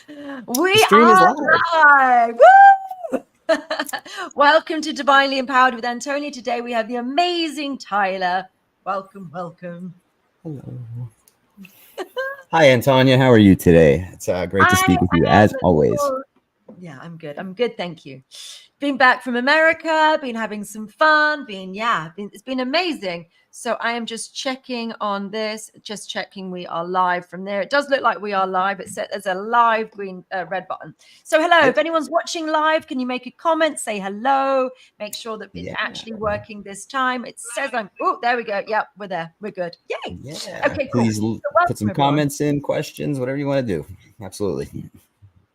The We stream is are live. live. Woo! Welcome to Divinely Empowered with Antonia. Today we have the amazing Tyler. Welcome, welcome. Hello. Hi, Antonia. How are you today? It's great to I speak with you, am as always. Yeah, I'm good. I'm good, thank you. Been back from America, been having some fun, it's been amazing. So I am just checking on this, just checking we are live from there. It does look like we are live. It says there's a live green red button. So hello, if Yep. anyone's watching live, can you make a comment, say hello, make sure that it's Yeah. actually working this time. It says there we go. Yep, we're there. We're good. Yay. Yeah. Okay, cool. Please So put welcome some everyone. comments in, questions, whatever you want to do. Absolutely.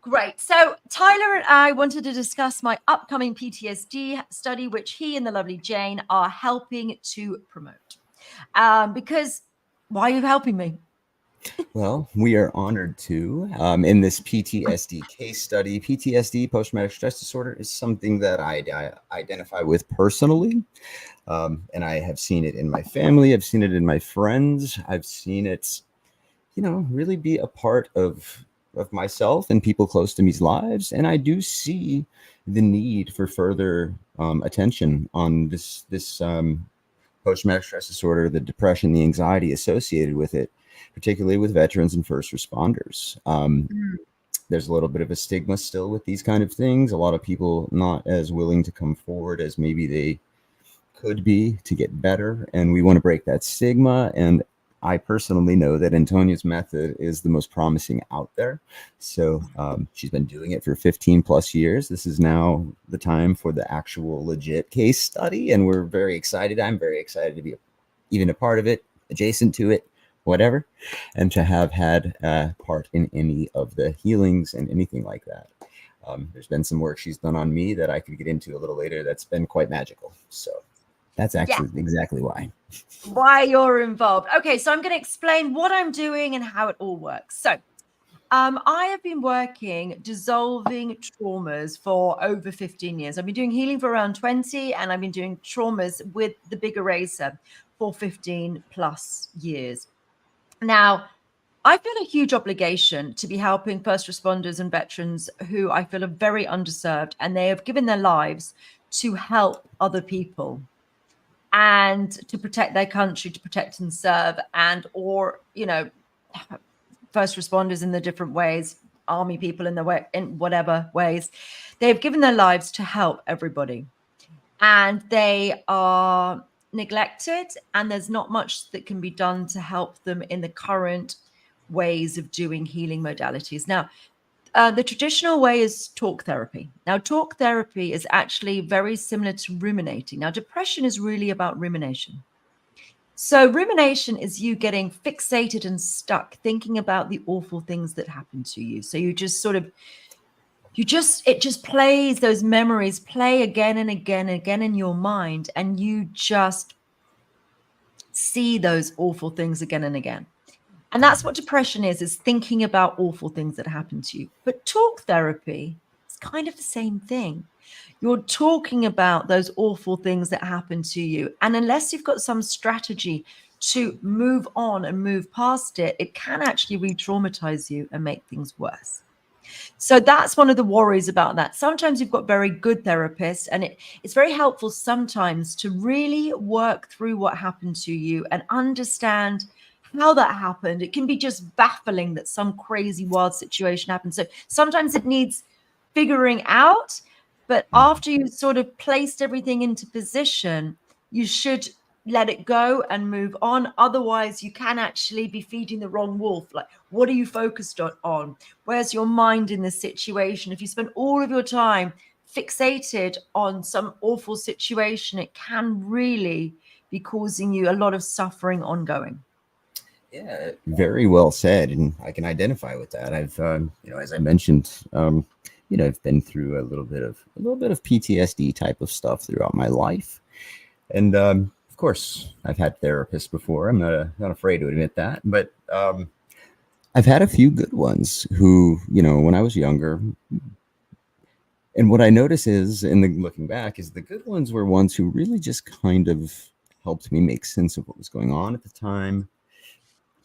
Great. So Tyler and I wanted to discuss my upcoming PTSD study, which he and the lovely Jane are helping to promote. Because why are you helping me? Well, we are honored to, in this PTSD case study. PTSD, post-traumatic stress disorder, is something that I identify with personally. And I have seen it in my family. I've seen it in my friends. I've seen it, really be a part of myself and people close to me's lives. And I do see the need for further attention on this post-traumatic stress disorder, the depression, the anxiety associated with it, particularly with veterans and first responders. There's a little bit of a stigma still with these kind of things. A lot of people not as willing to come forward as maybe they could be to get better, and we want to break that stigma. And I personally know that Antonia's method is the most promising out there. So she's been doing it for 15 plus years. This is now the time for the actual legit case study, and we're very excited. I'm very excited to be even a part of it, adjacent to it, whatever, and to have had a part in any of the healings and anything like that. There's been some work she's done on me that I could get into a little later that's been quite magical. So that's Yeah, actually exactly why. why you're involved. Okay, so I'm going to explain what I'm doing and how it all works. So I have been working dissolving traumas for over 15 years. I've been doing healing for around 20, and I've been doing traumas with the big eraser for 15 plus years. Now, I feel a huge obligation to be helping first responders and veterans who I feel are very underserved, and they have given their lives to help other people and to protect their country, to protect and serve, and or first responders in the different ways, army people in the way, in whatever ways. They've given their lives to help everybody, and they are neglected, and there's not much that can be done to help them in the current ways of doing healing modalities. Now, the traditional way is talk therapy. Now, talk therapy is actually very similar to ruminating. Now, depression is really about rumination. So, rumination is you getting fixated and stuck thinking about the awful things that happened to you. So, it just plays, those memories play again and again and again in your mind, and you just see those awful things again and again. And that's what depression is thinking about awful things that happen to you. But talk therapy is kind of the same thing. You're talking about those awful things that happen to you. And unless you've got some strategy to move on and move past it, it can actually re-traumatize you and make things worse. So that's one of the worries about that. Sometimes you've got very good therapists, and it's very helpful sometimes to really work through what happened to you and understand how that happened. It can be just baffling that some crazy wild situation happened. So sometimes it needs figuring out, but after you've sort of placed everything into position, you should let it go and move on. Otherwise, you can actually be feeding the wrong wolf. Like, what are you focused on? Where's your mind in this situation? If you spend all of your time fixated on some awful situation, it can really be causing you a lot of suffering ongoing. Yeah, very well said, and I can identify with that. I've, as I mentioned, I've been through a little bit of PTSD type of stuff throughout my life, and of course, I've had therapists before. I'm not afraid to admit that, but I've had a few good ones who, when I was younger. And what I notice is, looking back, is the good ones were ones who really just kind of helped me make sense of what was going on at the time.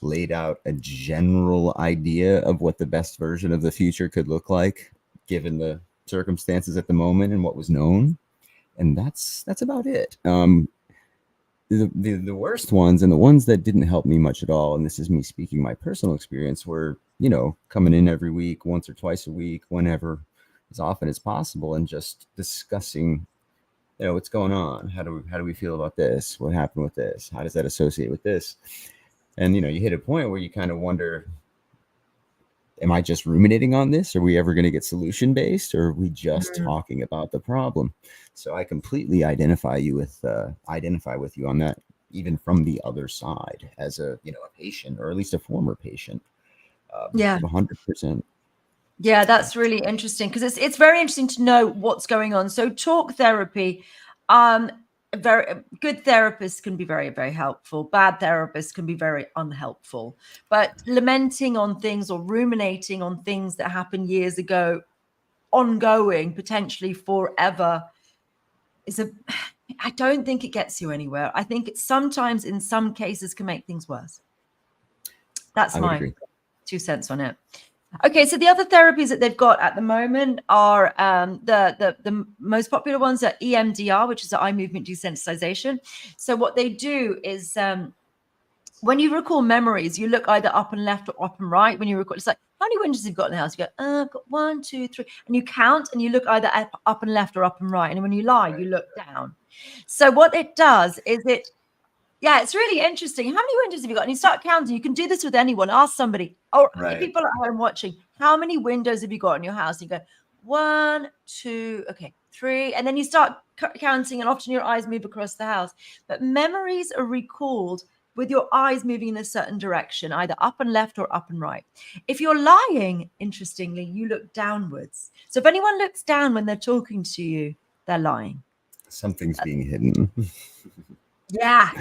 laid out a general idea of what the best version of the future could look like, given the circumstances at the moment and what was known. And that's about it. The worst ones, and the ones that didn't help me much at all, and this is me speaking my personal experience, were, coming in every week, once or twice a week, whenever, as often as possible, and just discussing, what's going on, how do we feel about this, what happened with this, how does that associate with this. And you hit a point where you kind of wonder, am I just ruminating on this? Are we ever going to get solution based, or are we just talking about the problem? So I completely identify with you on that, even from the other side, as a patient, or at least a former patient. Yeah, 100%. Yeah, that's really interesting, because it's very interesting to know what's going on. So talk therapy, very good therapists can be very, very helpful. Bad therapists can be very unhelpful. But lamenting on things or ruminating on things that happened years ago, ongoing, potentially forever, I don't think it gets you anywhere. I think it sometimes, in some cases, can make things worse. That's my agree. 2 cents on it. Okay, so the other therapies that they've got at the moment are the most popular ones are EMDR, which is eye movement desensitization. So what they do is, when you recall memories, you look either up and left or up and right. When you recall, it's like, how many windows have you got in the house? You go, I've got 1, 2, 3, and you count, and you look either up and left or up and right. And when you lie, you look down. So what it does is yeah, it's really interesting. How many windows have you got? And you start counting. You can do this with anyone. Ask somebody, or people at home watching, how many windows have you got in your house? You go, 1, 2, okay, 3. And then you start counting, and often your eyes move across the house. But memories are recalled with your eyes moving in a certain direction, either up and left or up and right. If you're lying, interestingly, you look downwards. So if anyone looks down when they're talking to you, they're lying. Something's being hidden. Yeah.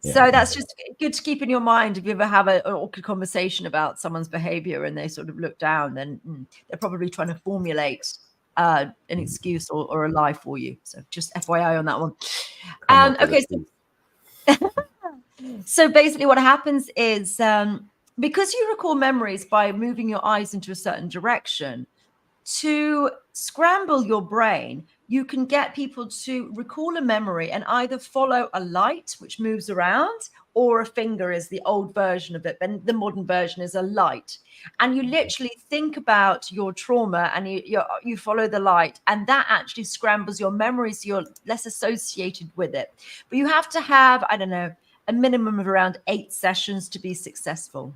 So that's just good to keep in your mind. If you ever have an awkward conversation about someone's behavior and they sort of look down, then they're probably trying to formulate an excuse or a lie for you. So just FYI on that one. Okay. So basically what happens is, because you recall memories by moving your eyes into a certain direction, to scramble your brain, you can get people to recall a memory and either follow a light which moves around, or a finger is the old version of it, but the modern version is a light. And you literally think about your trauma, and you follow the light, and that actually scrambles your memories, so you're less associated with it. But you have to have, I don't know, a minimum of around 8 sessions to be successful.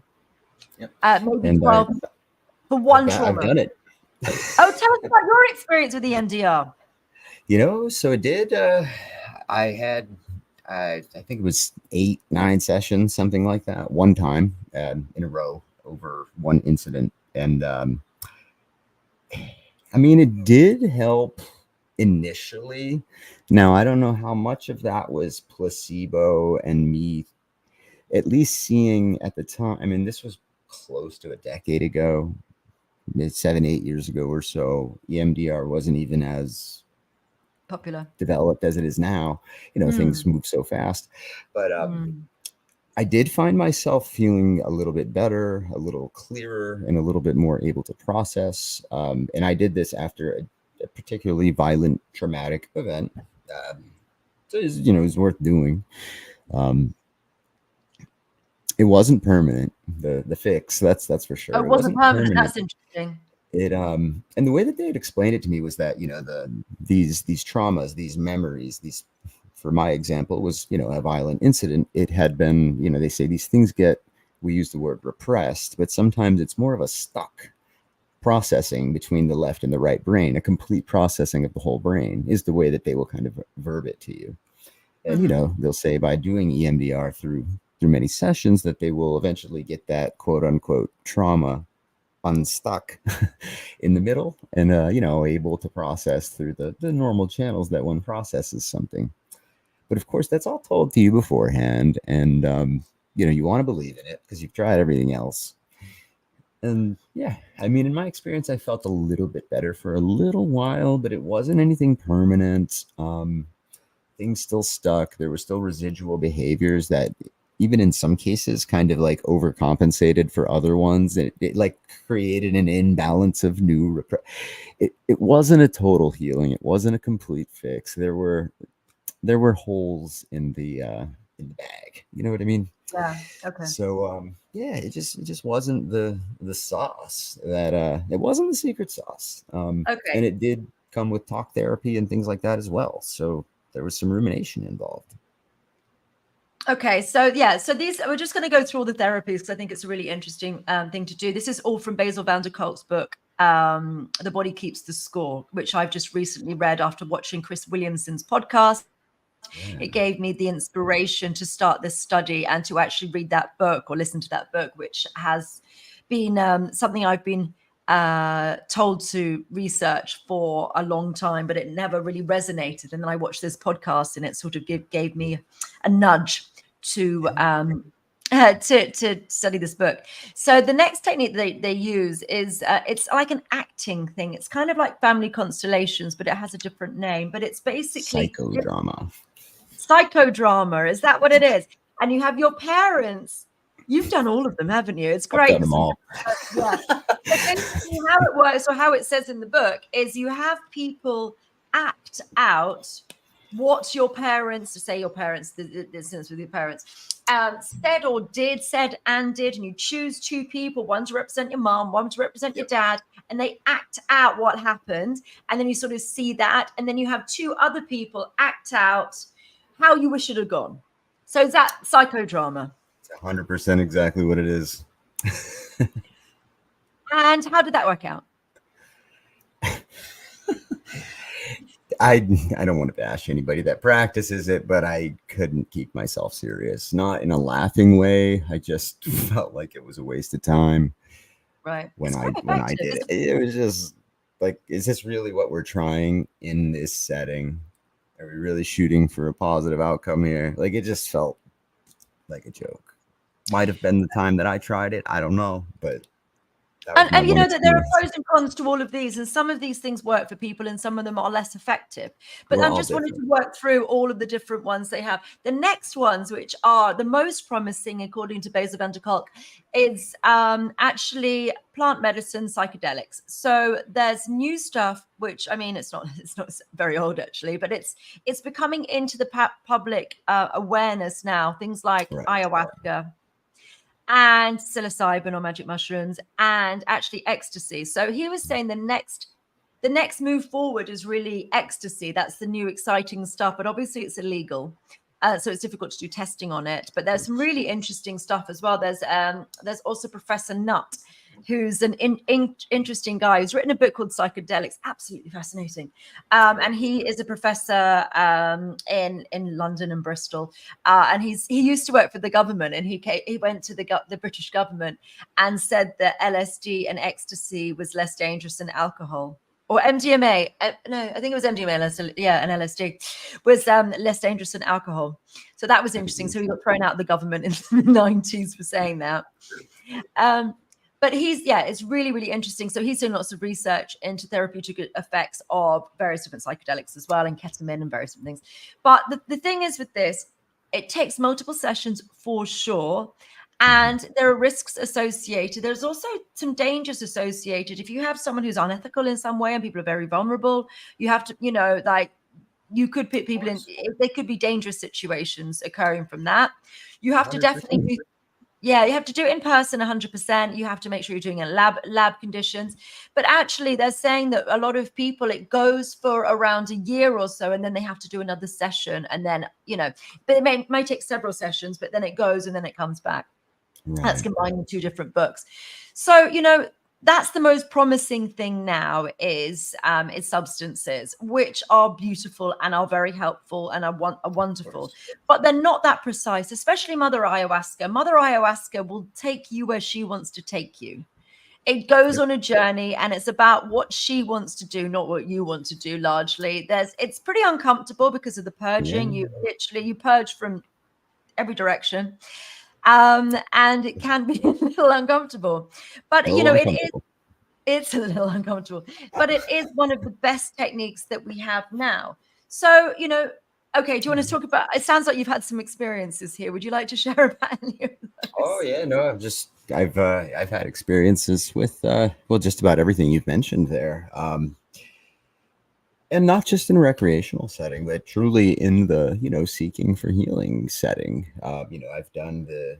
Yep. Maybe 12 for one trauma. I've done it. Oh, tell us about your experience with EMDR. So it did. I had, I think it was 8, 9 sessions, something like that, one time in a row over one incident. And it did help initially. Now, I don't know how much of that was placebo and me at least seeing at the time. This was close to a decade ago, 7, 8 years ago or so. EMDR wasn't even as popular, developed as it is now. Things move so fast. But I did find myself feeling a little bit better, a little clearer, and a little bit more able to process. And I did this after a particularly violent, traumatic event. So it was worth doing. It wasn't permanent, the fix. That's for sure. Oh, it wasn't permanent. That's interesting. It and the way that they had explained it to me was that these traumas, these memories, these, for my example, was a violent incident. It had been, they say these things we use the word repressed, but sometimes it's more of a stuck processing between the left and the right brain. A complete processing of the whole brain is the way that they will kind of verb it to you. And they'll say by doing EMDR through many sessions that they will eventually get that quote unquote trauma unstuck in the middle, and able to process through the normal channels that one processes something. But of course, that's all told to you beforehand, and you want to believe in it because you've tried everything else. And in my experience, I felt a little bit better for a little while, but it wasn't anything permanent. Things still stuck. There were still residual behaviors that even in some cases kind of like overcompensated for other ones. It like created an imbalance of new it wasn't a total healing. It wasn't a complete fix. There were holes in the bag. You know what I mean? Yeah. Okay. So yeah, it just wasn't the sauce that it wasn't the secret sauce. Okay. And it did come with talk therapy and things like that as well. So there was some rumination involved. Okay, so yeah, so these, we're just going to go through all the therapies because I think it's a really interesting thing to do. This is all from Basil van der Kolk's book, The Body Keeps the Score, which I've just recently read after watching Chris Williamson's podcast. Yeah. It gave me the inspiration to start this study and to actually read that book or listen to that book, which has been something I've been told to research for a long time, but it never really resonated. And then I watched this podcast and it sort of gave me a nudge to study this book. So the next technique they use is it's like an acting thing. It's kind of like family constellations, but it has a different name. But it's basically psychodrama. Psychodrama, is that what it is? And you have your parents. You've done all of them, haven't you? It's great. I've done them all. Yeah. But basically how it works, or how it says in the book, is you have people act out what your parents, to say your parents, the instance with your parents, said and did, and you choose two people, one to represent your mom, one to represent your dad, and they act out what happened, and then you sort of see that, and then you have two other people act out how you wish it had gone. So is that psychodrama? It's 100% exactly what it is. And how did that work out? I don't want to bash anybody that practices it, but I couldn't keep myself serious. Not in a laughing way. I just felt like it was a waste of time. Right. When I did it. It was just like, is this really what we're trying in this setting? Are we really shooting for a positive outcome here? Like, it just felt like a joke. Might have been the time that I tried it. I don't know, but and you know that there are pros and cons to all of these, and some of these things work for people and some of them are less effective. But I'm just wanting to work through all of the different ones they have. The next ones, which are the most promising according to Basil van der Kolk, is actually plant medicine psychedelics. So there's new stuff, which, I mean, it's not very old actually, but it's becoming into the public awareness now. Things like ayahuasca and psilocybin or magic mushrooms, and actually ecstasy. So he was saying the next move forward is really ecstasy. That's the new exciting stuff, but obviously it's illegal. So it's difficult to do testing on it, but there's some really interesting stuff as well. There's also Professor Nutt, who's an interesting guy who's written a book called Psychedelics, absolutely fascinating. And he is a professor in London and Bristol, and he used to work for the government, and he went to the British government and said that LSD and ecstasy was less dangerous than alcohol. Or MDMA, no, I think it was MDMA, yeah, and LSD was less dangerous than alcohol. So that was interesting. So he got thrown out of the government in the 90s for saying that. But it's really, really interesting. So he's doing lots of research into therapeutic effects of various different psychedelics as well, and ketamine and various different things. But the thing is with this, it takes multiple sessions for sure. And there are risks associated. There's also some dangers associated. If you have someone who's unethical in some way and people are very vulnerable, you have to, you could put people in, there could be dangerous situations occurring from that. You have 100%. To definitely you have to do it in person 100%. You have to make sure you're doing it in lab conditions. But actually, they're saying that a lot of people, it goes for around a year or so, and then they have to do another session. And then, but it may take several sessions, but then it goes and then it comes back. Right. That's combining two different books. So, that's the most promising thing now is substances, which are beautiful and are very helpful and are wonderful, but they're not that precise, especially Mother Ayahuasca. Mother Ayahuasca will take you where she wants to take you. It goes on a journey, and it's about what she wants to do, not what you want to do. Largely, it's pretty uncomfortable because of the purging. Yeah. You purge from every direction. And it can be a little uncomfortable, but it's a little uncomfortable, but it is one of the best techniques that we have now. So, Okay, do you want to talk about, it sounds like you've had some experiences here. Would you like to share about any of Oh those? yeah, no, I've had experiences with well, just about everything you've mentioned there. And not just in recreational setting, but truly in the, seeking for healing setting. I've done the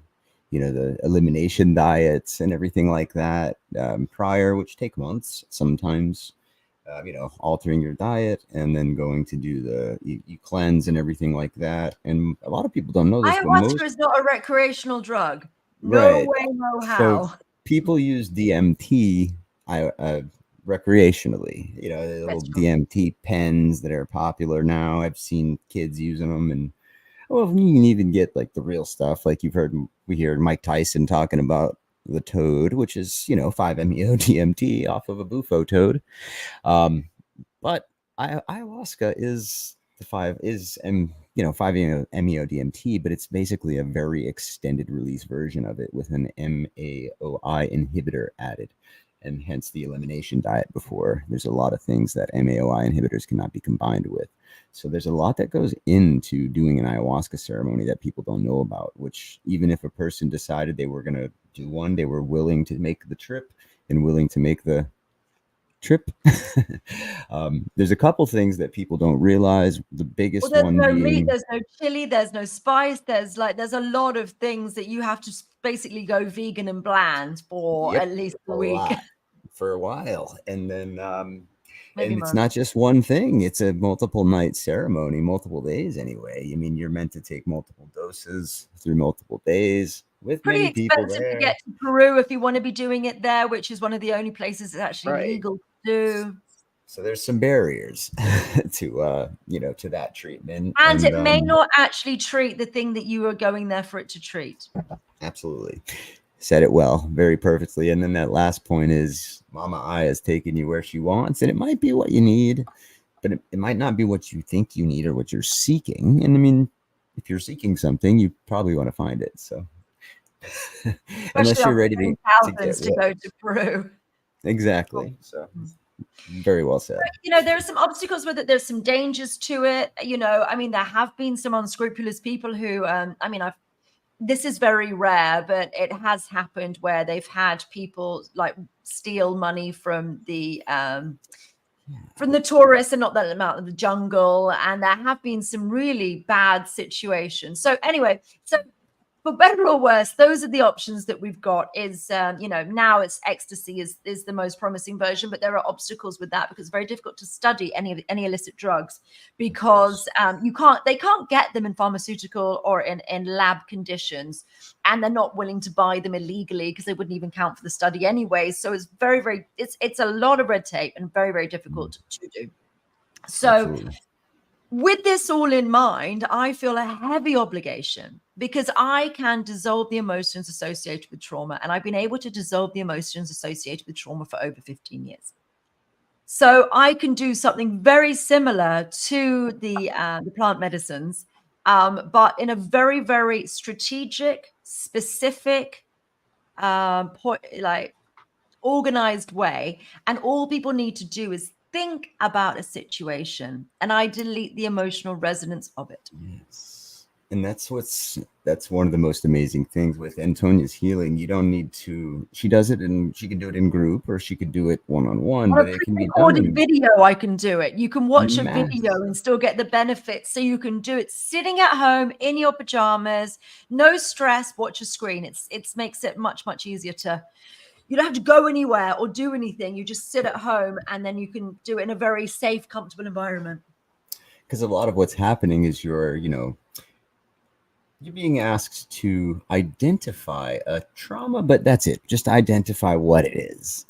elimination diets and everything like that prior, which take months sometimes. Altering your diet and then going to do you cleanse and everything like that. And a lot of people don't know this, but Ayahuasca is not a recreational drug. No right. way, no So how. people use DMT recreationally. The little That's true. DMT pens that are popular now. I've seen kids using them, and well, you can even get like the real stuff. Like we hear Mike Tyson talking about the toad, which is 5-MeO DMT off of a bufo toad. Um, but ayahuasca is the five is 5-MeO DMT, but it's basically a very extended release version of it with an MAOI inhibitor added, and hence the elimination diet before. There's a lot of things that MAOI inhibitors cannot be combined with. So there's a lot that goes into doing an ayahuasca ceremony that people don't know about, which even if a person decided they were going to do one, they were willing to make the trip and willing to make the trip. There's a couple things that people don't realize. The Well, biggest there's one no meat, being, there's no chili, there's no spice. There's a lot of things that you have to basically go vegan and bland for yep, at least a a week, lot for a while. And then, maybe and it's months. not just one thing, it's a multiple night ceremony, multiple days anyway. I mean, you're meant to take multiple doses through multiple days with Pretty many people expensive to get there. to Peru if you want to be doing it there, which is one of the only places it's actually Right. legal to do. So there's some barriers to that treatment. And And it may not actually treat the thing that you are going there for it to treat. absolutely. Said it well, very perfectly. And then that last point is Mama I is taking you where she wants, and it might be what you need, but it might not be what you think you need or what you're seeking. And I mean, if you're seeking something, you probably want to find it. So Especially unless you're after ready paying to get thousands to what go to Peru. exactly. So very well said. There are some obstacles with it. There's some dangers to it. I mean, there have been some unscrupulous people who, this is very rare, but it has happened where they've had people like steal money from the tourists and not let them out of the jungle. And there have been some really bad situations. So anyway, for better or worse, those are the options that we've got. Is now it's ecstasy is the most promising version, but there are obstacles with that because it's very difficult to study any illicit drugs because they can't get them in pharmaceutical or in lab conditions, and they're not willing to buy them illegally because they wouldn't even count for the study anyway. So it's very it's a lot of red tape and very, very difficult to do. So Absolutely. with this all in mind, I feel a heavy obligation because I can dissolve the emotions associated with trauma. And I've been able to dissolve the emotions associated with trauma for over 15 years. So I can do something very similar to the plant medicines, but in a very, very strategic, specific, organized way. And all people need to do is think about a situation, and I delete the emotional resonance of it. Yes. And that's one of the most amazing things with Antonia's healing. You don't need to, she does it and she can do it in group or she could do it one-on-one, On a but it can be done pre-recorded in video, I can do it. You can watch a video mass. and still get the benefits. So you can do it sitting at home in your pajamas, no stress, watch a screen. It makes it much, much easier to, you don't have to go anywhere or do anything. You just sit at home and then you can do it in a very safe, comfortable environment. Because a lot of what's happening is you're being asked to identify a trauma, but that's it. Just identify what it is.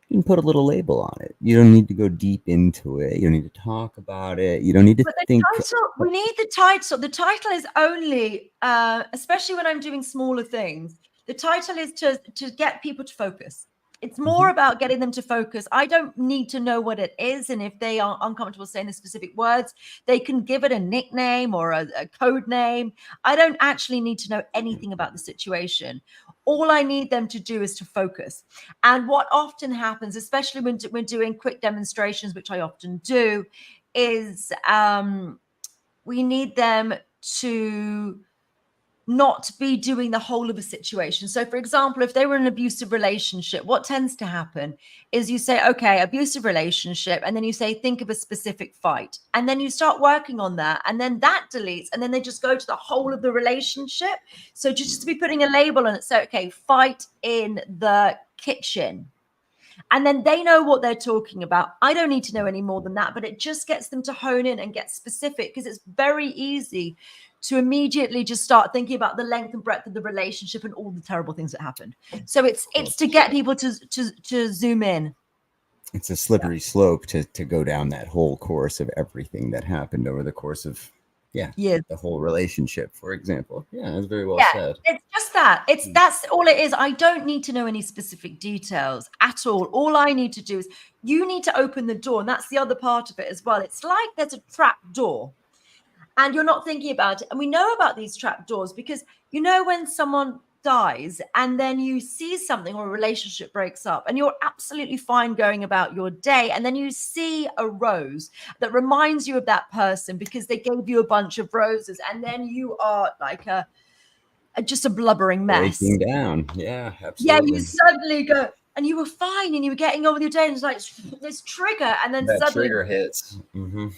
You can put a little label on it. You don't need to go deep into it. You don't need to talk about it. You don't need to But the think. title, we need the title. The title is only, especially when I'm doing smaller things, the title is to get people to focus. It's more about getting them to focus. I don't need to know what it is. And if they are uncomfortable saying the specific words, they can give it a nickname or a code name. I don't actually need to know anything about the situation. All I need them to do is to focus. And what often happens, especially when we're doing quick demonstrations, which I often do, is We need them to not be doing the whole of a situation. So, for example, if they were in an abusive relationship, what tends to happen is you say, okay, abusive relationship, and then you say, think of a specific fight. And then you start working on that, and then that deletes, and then they just go to the whole of the relationship. So, just to be putting a label on it, so, okay, fight in the kitchen. And then they know what they're talking about. I don't need to know any more than that, but it just gets them to hone in and get specific, because it's very easy to immediately just start thinking about the length and breadth of the relationship and all the terrible things that happened. So it's to get people to zoom in. It's a slippery slope to go down that whole course of everything that happened over the course of the whole relationship, for example. Yeah, that's very well said. It's just that. That's all it is. I don't need to know any specific details at all. All I need to do is you need to open the door. And that's the other part of it as well. It's like there's a trap door and you're not thinking about it. And we know about these trap doors because you know when someone dies and then you see something or a relationship breaks up and you're absolutely fine going about your day, and then you see a rose that reminds you of that person because they gave you a bunch of roses, and then you are like just a blubbering mess. Breaking down. Yeah, absolutely. Yeah, you suddenly go, and you were fine and you were getting on with your day, and it's like this trigger, and then that suddenly trigger hits. Mm-hmm.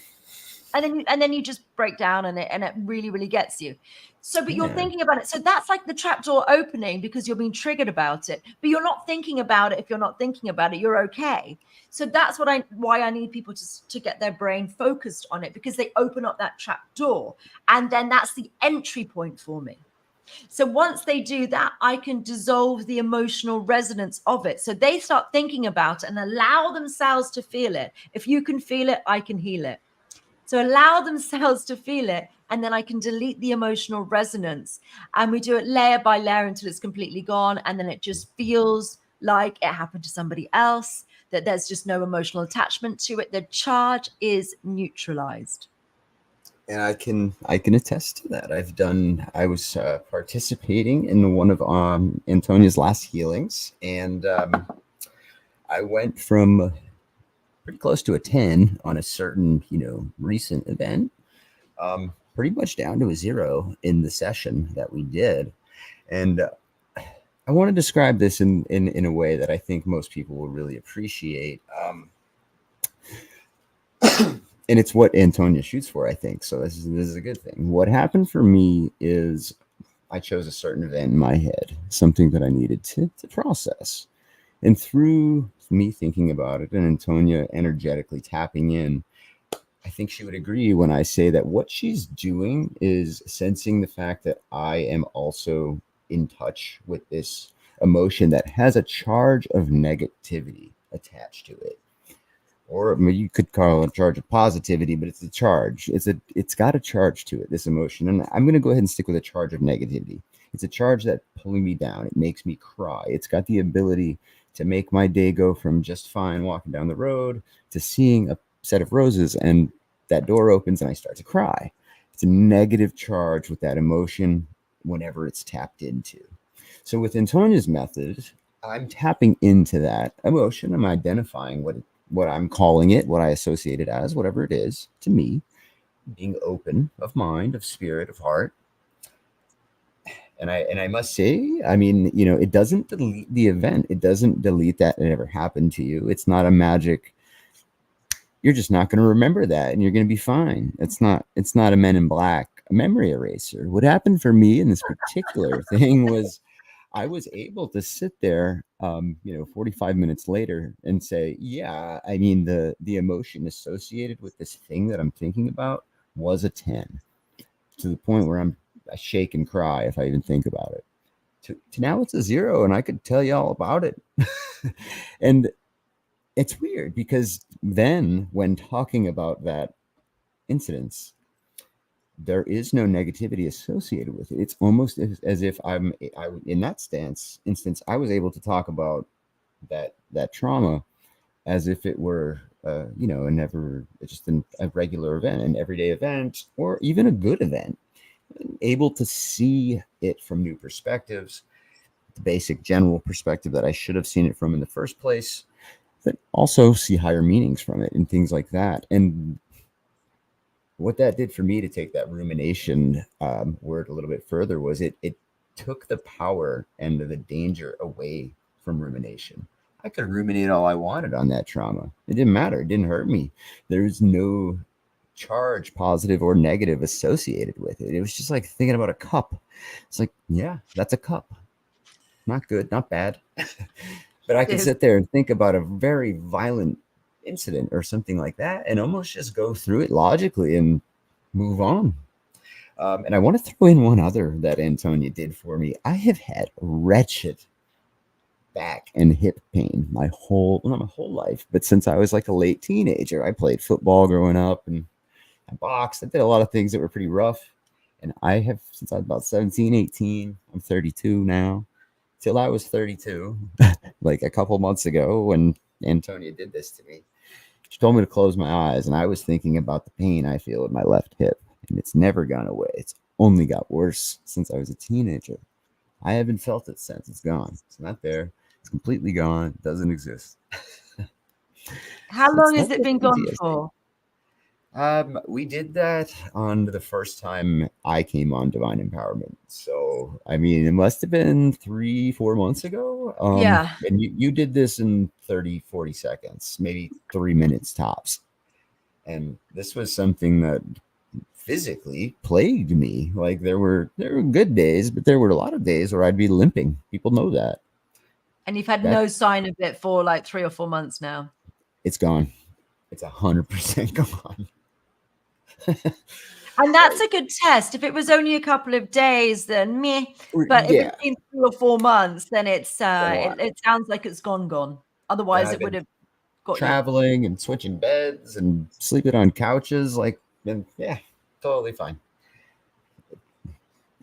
And then you just break down, and it really, really gets you. So, but you're thinking about it. So that's like the trapdoor opening because you're being triggered about it, but you're not thinking about it. If you're not thinking about it, you're okay. So that's why I need people to get their brain focused on it, because they open up that trapdoor, and then that's the entry point for me. So once they do that, I can dissolve the emotional resonance of it. So they start thinking about it and allow themselves to feel it. If you can feel it, I can heal it. So allow themselves to feel it, and then I can delete the emotional resonance. And we do it layer by layer until it's completely gone. And then it just feels like it happened to somebody else, that there's just no emotional attachment to it. The charge is neutralized. And I can attest to that. I was participating in one of Antonia's last healings, and I went from pretty close to a 10 on a certain, recent event, pretty much down to a 0 in the session that we did. And I want to describe this in a way that I think most people will really appreciate. And it's what Antonia shoots for, I think. So this is a good thing. What happened for me is I chose a certain event in my head, something that I needed to process. And through me thinking about it and Antonia energetically tapping in, I think she would agree when I say that what she's doing is sensing the fact that I am also in touch with this emotion that has a charge of negativity attached to it. Or you could call it a charge of positivity, but it's a charge. It's got a charge to it, this emotion. And I'm going to go ahead and stick with a charge of negativity. It's a charge that's pulling me down. It makes me cry. It's got the ability to make my day go from just fine walking down the road to seeing a set of roses, and that door opens and I start to cry. It's a negative charge with that emotion whenever it's tapped into. So with Antonia's method, I'm tapping into that emotion. I'm identifying what I'm calling it, what I associate it as, whatever it is to me, being open of mind, of spirit, of heart. And I must say, I mean, it doesn't delete the event. It doesn't delete that it ever happened to you. It's not a magic. You're just not going to remember that, and you're going to be fine. It's not a Men in Black memory eraser. What happened for me in this particular thing was I was able to sit there, 45 minutes later and say, yeah, I mean, the emotion associated with this thing that I'm thinking about was a 10, to the point where I shake and cry if I even think about it. To now it's a 0, and I could tell you all about it. And it's weird because then when talking about that incidence, there is no negativity associated with it. It's almost as if I in that instance, I was able to talk about that trauma as if it were, just a regular event, an everyday event, or even a good event. Able to see it from new perspectives, the basic general perspective that I should have seen it from in the first place, but also see higher meanings from it and things like that. And what that did for me, to take that rumination word a little bit further, was it took the power and the danger away from rumination. I could ruminate all I wanted on that trauma. It didn't matter. It didn't hurt me. There was no charge, positive or negative, associated with it. It was just like thinking about a cup. It's like, yeah, that's a cup. Not good, not bad. But I could Yes. sit there and think about a very violent incident or something like that and almost just go through it logically and move on. And I want to throw in one other that Antonia did for me. I have had wretched back and hip pain my whole, not my whole life, but since I was like a late teenager. I played football growing up and I boxed. I did a lot of things that were pretty rough. And I have, since I was about 17, 18, I'm 32 now, till I was 32, like a couple months ago when Antonia did this to me. She told me to close my eyes, and I was thinking about the pain I feel in my left hip, and it's never gone away. It's only got worse since I was a teenager. I haven't felt it since. It's gone. It's not there. It's completely gone. It doesn't exist. How It's long has that's it what been gone PTSD. for? We did that on the first time I came on Divine Empowerment. So, I mean, it must have been 3, 4 months ago. Yeah. And you did this in 30, 40 seconds, maybe 3 minutes tops. And this was something that physically plagued me. Like there were good days, but there were a lot of days where I'd be limping. People know that. And you've had That no sign of it for like 3 or 4 months now. it's gone. It's 100% gone. And that's a good test. If it was only a couple of days, then meh. But if Yeah, it's been 3 or 4 months, then it's been a while. it sounds like it's gone. And Otherwise, I've it would been have got you. traveling and switching beds and sleeping on couches, like, and yeah, totally fine.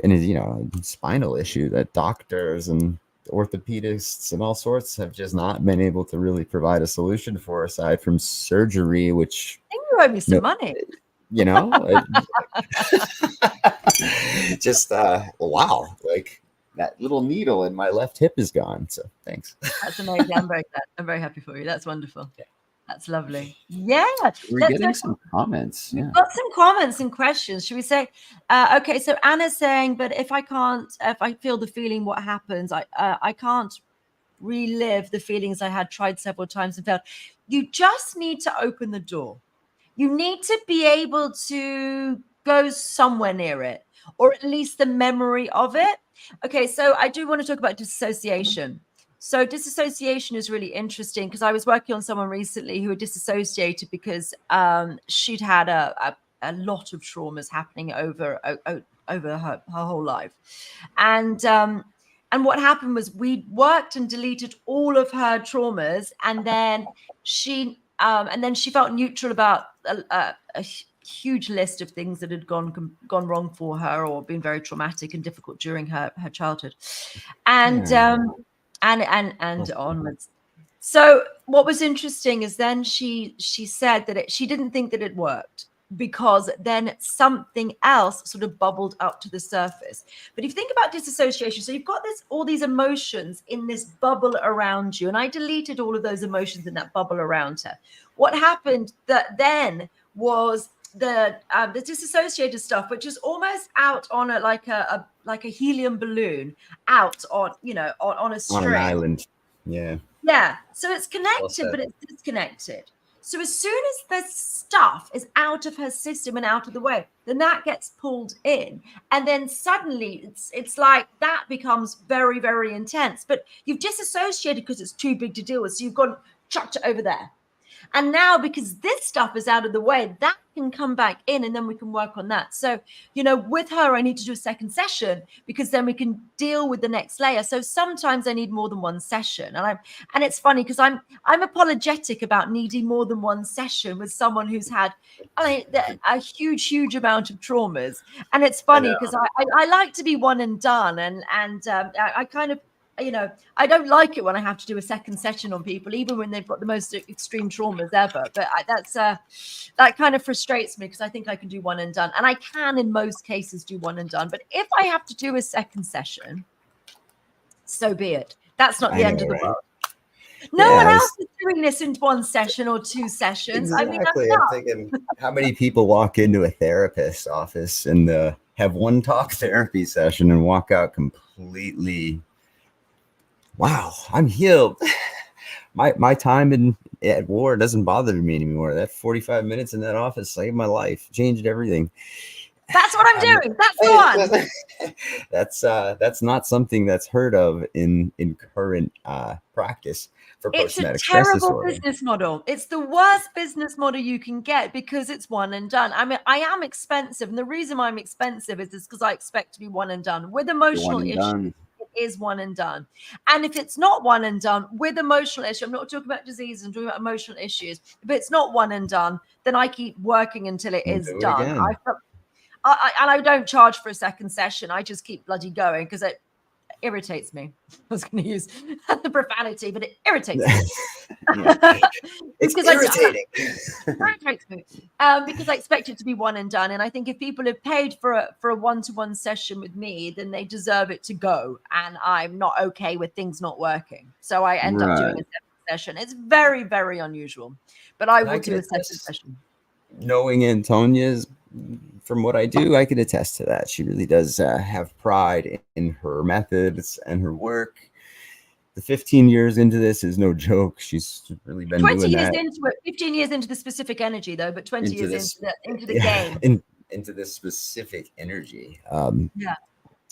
And spinal issue that doctors and orthopedists and all sorts have just not been able to really provide a solution for, aside from surgery, which I think you owe me some no, money. you know, just wow, like that little needle in my left hip is gone. So thanks. That's amazing. I'm very glad. I'm very happy for you. That's wonderful. Yeah. That's lovely. Yeah. We're Let's getting some comments. We've Yeah. got some comments and questions. Should we say, okay, so Anna's saying, but if I feel the feeling, what happens? I can't relive the feelings I had, tried several times and failed. You just need to open the door. You need to be able to go somewhere near it, or at least the memory of it. Okay, so I do want to talk about dissociation. So disassociation is really interesting because I was working on someone recently who had disassociated because she'd had a lot of traumas happening over her whole life, and what happened was we worked and deleted all of her traumas, and then she felt neutral about a huge list of things that had gone wrong for her or been very traumatic and difficult during her childhood, and onwards. So what was interesting is then she said that she didn't think that it worked because then something else sort of bubbled up to the surface. But if you think about disassociation, so you've got all these emotions in this bubble around you, and I deleted all of those emotions in that bubble around her. What happened that then was the disassociated stuff, which is almost out on like a helium balloon out on on a string. On an island. Yeah. Yeah. So it's connected, but it's disconnected. So as soon as the stuff is out of her system and out of the way, then that gets pulled in. And then suddenly it's like that becomes very, very intense. But you've disassociated because it's too big to deal with. So you've gone, chucked it over there. And now, because this stuff is out of the way, that can come back in and then we can work on that. So, with her, I need to do a second session because then we can deal with the next layer. So sometimes I need more than one session. And it's funny because I'm apologetic about needing more than one session with someone who's had a huge amount of traumas. And it's funny because I like to be one and done. And I kind of, I don't like it when I have to do a second session on people, even when they've got the most extreme traumas ever. But that kind of frustrates me because I think I can do one and done. And I can, in most cases, do one and done. But if I have to do a second session, so be it. That's not the end of the world. No Yeah, one else is doing this in one session or two sessions. I mean, exactly. I'm I'm not. thinking, how many people walk into a therapist's office and have one talk therapy session and walk out completely, wow, I'm healed. My time at war doesn't bother me anymore. That 45 minutes in that office saved my life, changed everything. That's what I'm I'm, doing. That's the one. that's not something that's heard of in current practice for It's a post-traumatic stress terrible disorder. business model. It's the worst business model you can get because it's one and done. I mean, I am expensive. And the reason why I'm expensive is because I expect to be one and done. With You're one emotional and issues, done. it is one and done. And if it's not one and done with emotional issues, I'm not talking about disease, I'm talking about emotional issues. If it's not one and done, then I keep working until it We'll is do it done. again. And I don't charge for a second session. I just keep bloody going because it irritates me. I was going to use the profanity, but it irritates me. Yeah. It's Because irritating. irritates me. Because I expect it to be one and done. And I think if people have paid for a one-to-one session with me, then they deserve it to go. And I'm not okay with things not working. So I end up doing a Right. second session. It's very, very unusual. But I And I will can do a second attest, session. knowing Antonia's, from what I do, I can attest to that. She really does have pride in her methods and her work. The 15 years into this is no joke. She's really been 20 doing years that into it, 15 years into the specific energy, though, but 20 into years this, into the yeah, game. into this specific energy. Yeah.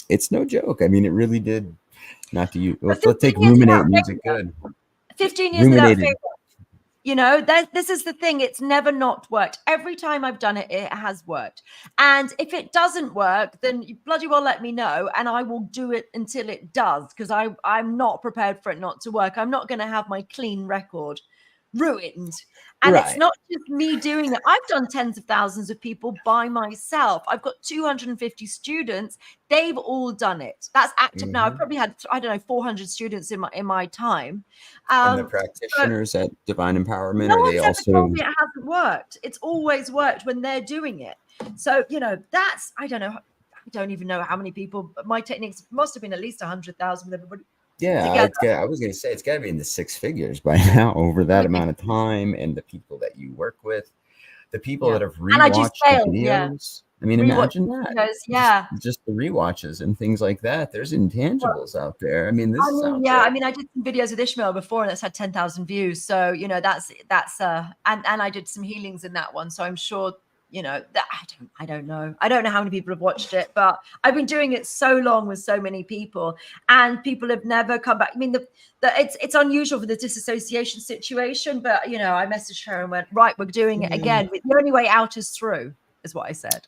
It's no joke. I mean, it really did. Not to you. But Let's 15 take years ruminate without music. failure. Good. 15 years without Ruminated. failure. You know, this is the thing. It's never not worked. Every time I've done it, it has worked. And if it doesn't work, then you bloody well let me know and I will do it until it does because I'm not prepared for it not to work. I'm not going to have my clean record ruined. And it's Right. not just me doing it. I've done tens of thousands of people by myself. I've got 250 students. They've all done it. That's active now. I've probably had, I don't know, 400 students in my time. And the So practitioners at Divine Empowerment, no are they one's ever told also? me it hasn't worked. It's always worked when they're doing it. So, you know, that's, I don't know. I don't even know how many people, but my techniques must have been at least 100,000 with everybody Yeah, together. I was going to say it's got to be in the six figures by now over that amount of time, and the people that you work with, the people Yeah. that have And I do rewatched the sales. Yeah. videos. I mean, Rewatch imagine that. videos. Yeah. Just the rewatches and things like that. There's intangibles out there. I mean, I this mean, sounds yeah, I like mean, I did some videos with Ishmael before and that's had 10,000 views. So, you know, that's and I did some healings in that one. So I'm sure, you know, that I don't know. I don't know how many people have watched it, but I've been doing it so long with so many people and people have never come back. I mean, it's unusual for the disassociation situation, but you know, I messaged her and went, right, we're doing it again. The only way out is through, is what I said.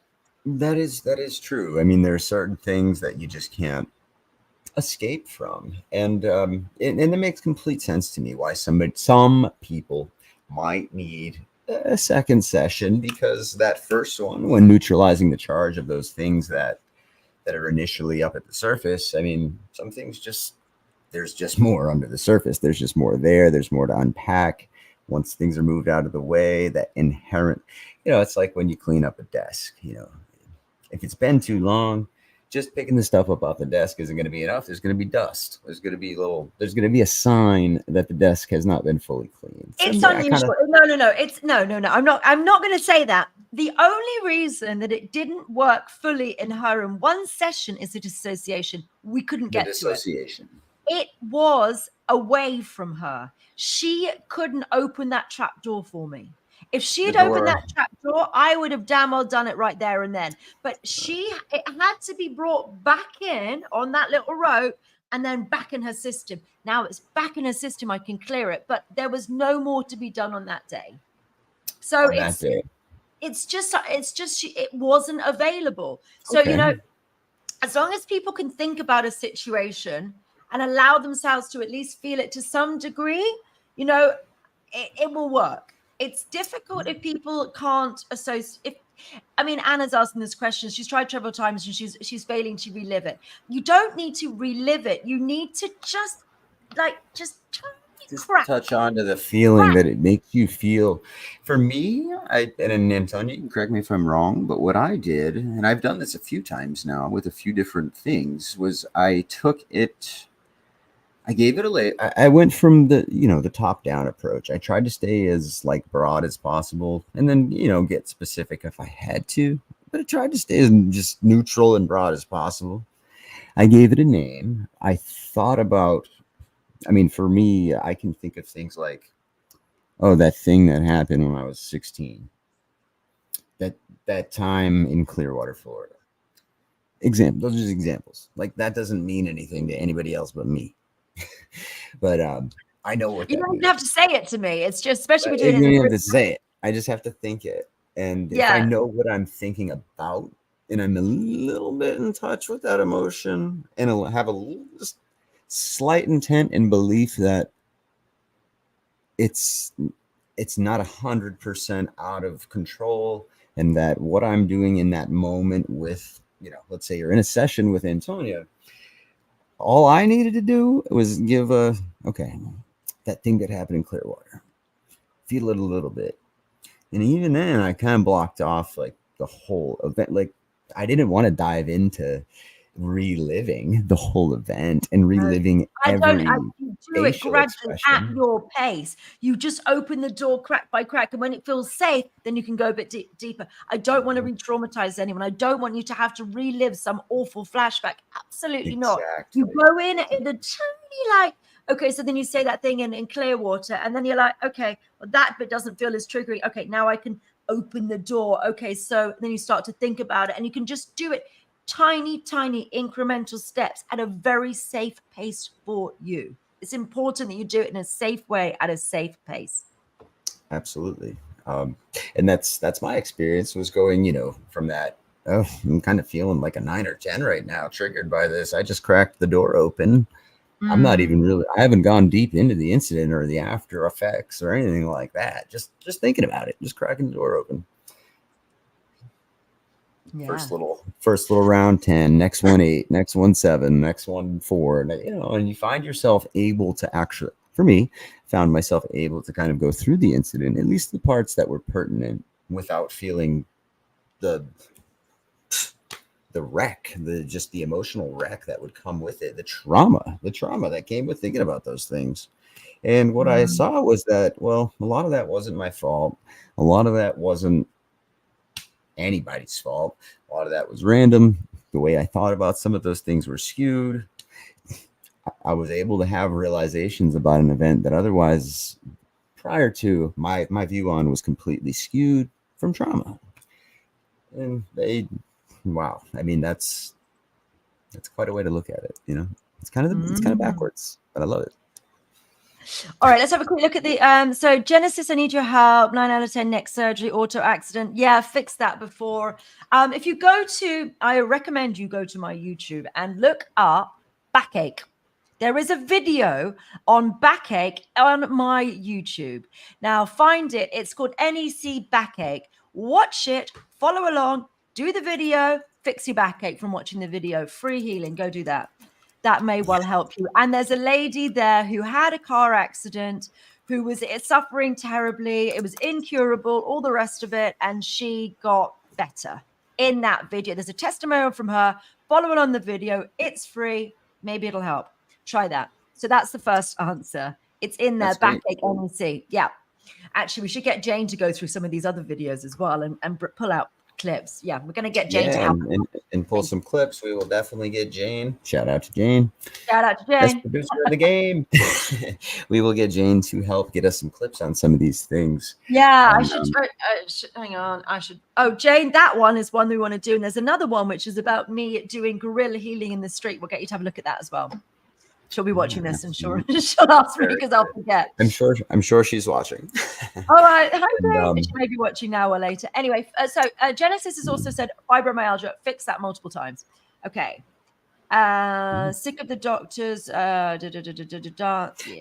that is true. I mean, there are certain things that you just can't escape from, and it makes complete sense to me why some people might need a second session, because that first one, when neutralizing the charge of those things that are initially up at the surface, I mean, some things just, there's just more under the surface. There's just more there. There's more to unpack. Once things are moved out of the way, that inherent, it's like when you clean up a desk, if it's been too long, just picking the stuff up off the desk isn't going to be enough. There's going to be dust. There's going to be a sign that the desk has not been fully cleaned. So It's yeah, unusual. No. It's no. I'm not going to say that. The only reason that it didn't work fully in her in one session is the dissociation. We couldn't the get to it. dissociation. It was away from her. She couldn't open that trap door for me. If she had opened that trap door, I would have damn well done it right there and then. But it had to be brought back in on that little rope and then back in her system. Now it's back in her system. I can clear it, but there was no more to be done on that day. So On that day. it wasn't available. So, Okay. as long as people can think about a situation and allow themselves to at least feel it to some degree, it will work. It's difficult if people can't associate. Anna's asking this question. She's tried several times and she's failing to relive it. You don't need to relive it. You need to just touch on to the feeling that it makes you feel. For me, and Antonia, you can correct me if I'm wrong, but what I did, and I've done this a few times now with a few different things, was I took it I gave it a lay. I went from the top down approach. I tried to stay as like broad as possible, and then get specific if I had to. But I tried to stay as just neutral and broad as possible. I gave it a name. I thought about. I mean, for me, I can think of things like, oh, that thing that happened when I was 16. That time in Clearwater, Florida. Those are just examples. Like that doesn't mean anything to anybody else but me. But I know what You that don't even means. have to say it to me. It's just, especially But if we're you doing it don't in a even have group. to say it. I just have to think it. And if I Yeah. know what I'm thinking about, and I'm a little bit in touch with that emotion, and I'll have just slight intent and belief that it's not 100% out of control, and that what I'm doing in that moment with, let's say you're in a session with Antonia, all I needed to do was give okay, that thing that happened in Clearwater, feel it a little bit. And even then, I kind of blocked off like the whole event. Like, I didn't want to dive into reliving the whole event and reliving every You do it facial gradually at expression. your pace. You just open the door crack by crack. And when it feels safe, then you can go a bit deeper. I don't want to re-traumatize anyone. I don't want you to have to relive some awful flashback. Absolutely not. You Exactly. go in a tiny okay, so then you say that thing in Clearwater, and then you're like, okay, well, that bit doesn't feel as triggering. Okay, now I can open the door. Okay, so then you start to think about it, and you can just do it tiny incremental steps at a very safe pace for you. It's important that you do it in a safe way at a safe pace. Absolutely. And that's my experience, was going, from that, oh, I'm kind of feeling like a 9 or 10 right now, triggered by this. I just cracked the door open. I'm not even really, I haven't gone deep into the incident or the after effects or anything like that. Just thinking about it, just cracking the door open. Yeah. First little round 10, next one 8, next one 7, next one 4, and you find yourself able to actually, for me, found myself able to kind of go through the incident, at least the parts that were pertinent, without feeling the wreck, the emotional wreck that would come with it, the trauma that came with thinking about those things. And what I saw was that, well, a lot of that wasn't my fault. A lot of that wasn't anybody's fault. A lot of that was random. The way I thought about some of those things were skewed. I was able to have realizations about an event that otherwise, prior to, my view on was completely skewed from trauma. And wow. I mean, that's quite a way to look at it. It's kind of backwards, but I love it. All right, let's have a quick look at the so Genesis, I need your help. 9 out of 10 neck surgery, auto accident. Yeah, fixed that before. If you go to, I recommend you go to my YouTube and look up backache. There is a video on backache on my YouTube. Now find it. It's called NEC backache. Watch it, follow along, do the video, fix your backache from watching the video. Free healing. Go do that. That may well help you. And there's a lady there who had a car accident, who was suffering terribly. It was incurable, all the rest of it. And she got better in that video. There's a testimonial from her. Follow it on the video. It's free. Maybe it'll help. Try that. So that's the first answer. It's in there, backache NEC. Yeah. Actually, we should get Jane to go through some of these other videos as well and pull out clips. Yeah, we're going to get Jane to help. And pull some clips. We will definitely get Jane. Shout out to Jane. Shout out to Jane. Best producer of the game. We will get Jane to help get us some clips on some of these things. Yeah, I should hang on. Oh, Jane, that one is one we want to do. And there's another one which is about me doing guerrilla healing in the street. We'll get you to have a look at that as well. She'll be watching this, and she'll ask me because I'll forget. I'm sure she's watching. All right, hi, she may be watching now or later. Anyway, so Genesis has also said fibromyalgia. Fix that multiple times. Okay. Sick of the doctors. Yeah.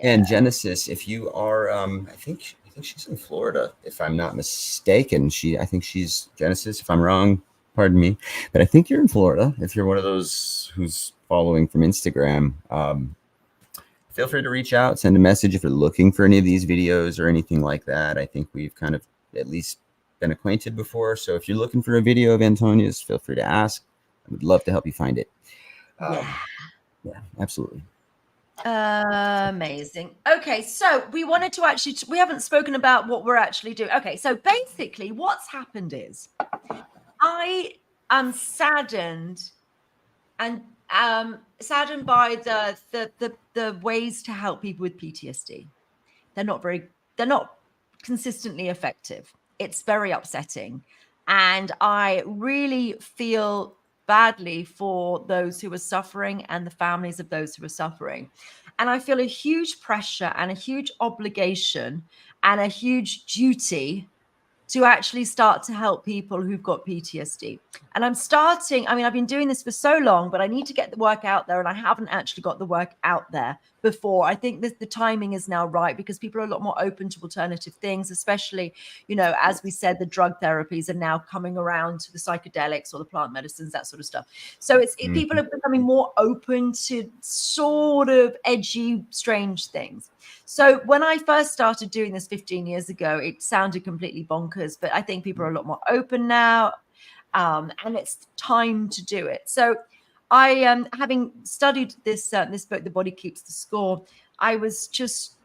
And Genesis, if you are, I think she's in Florida, if I'm not mistaken. I think she's Genesis. If I'm wrong, pardon me, but I think you're in Florida. If you're one of those who's following from Instagram, feel free to reach out, send a message if you're looking for any of these videos or anything like that. I think we've kind of at least been acquainted before. So if you're looking for a video of Antonia's, feel free to ask. I would love to help you find it. Yeah, absolutely. Amazing. Okay, so we wanted to actually, we haven't spoken about what we're actually doing. Okay, so basically what's happened is I am saddened and saddened by the ways to help people with PTSD. They're not consistently effective. It's very upsetting. And I really feel badly for those who are suffering and the families of those who are suffering. And I feel a huge pressure and a huge obligation and a huge duty to actually start to help people who've got PTSD. And I've been doing this for so long, but I need to get the work out there. And I haven't actually got the work out there before. I think the timing is now right because people are a lot more open to alternative things, especially, as we said, the drug therapies are now coming around to the psychedelics or the plant medicines, that sort of stuff. So people are becoming more open to sort of edgy, strange things. So when I first started doing this 15 years ago, it sounded completely bonkers, but I think people are a lot more open now, and it's time to do it. So I, having studied this book, The Body Keeps the Score, I was just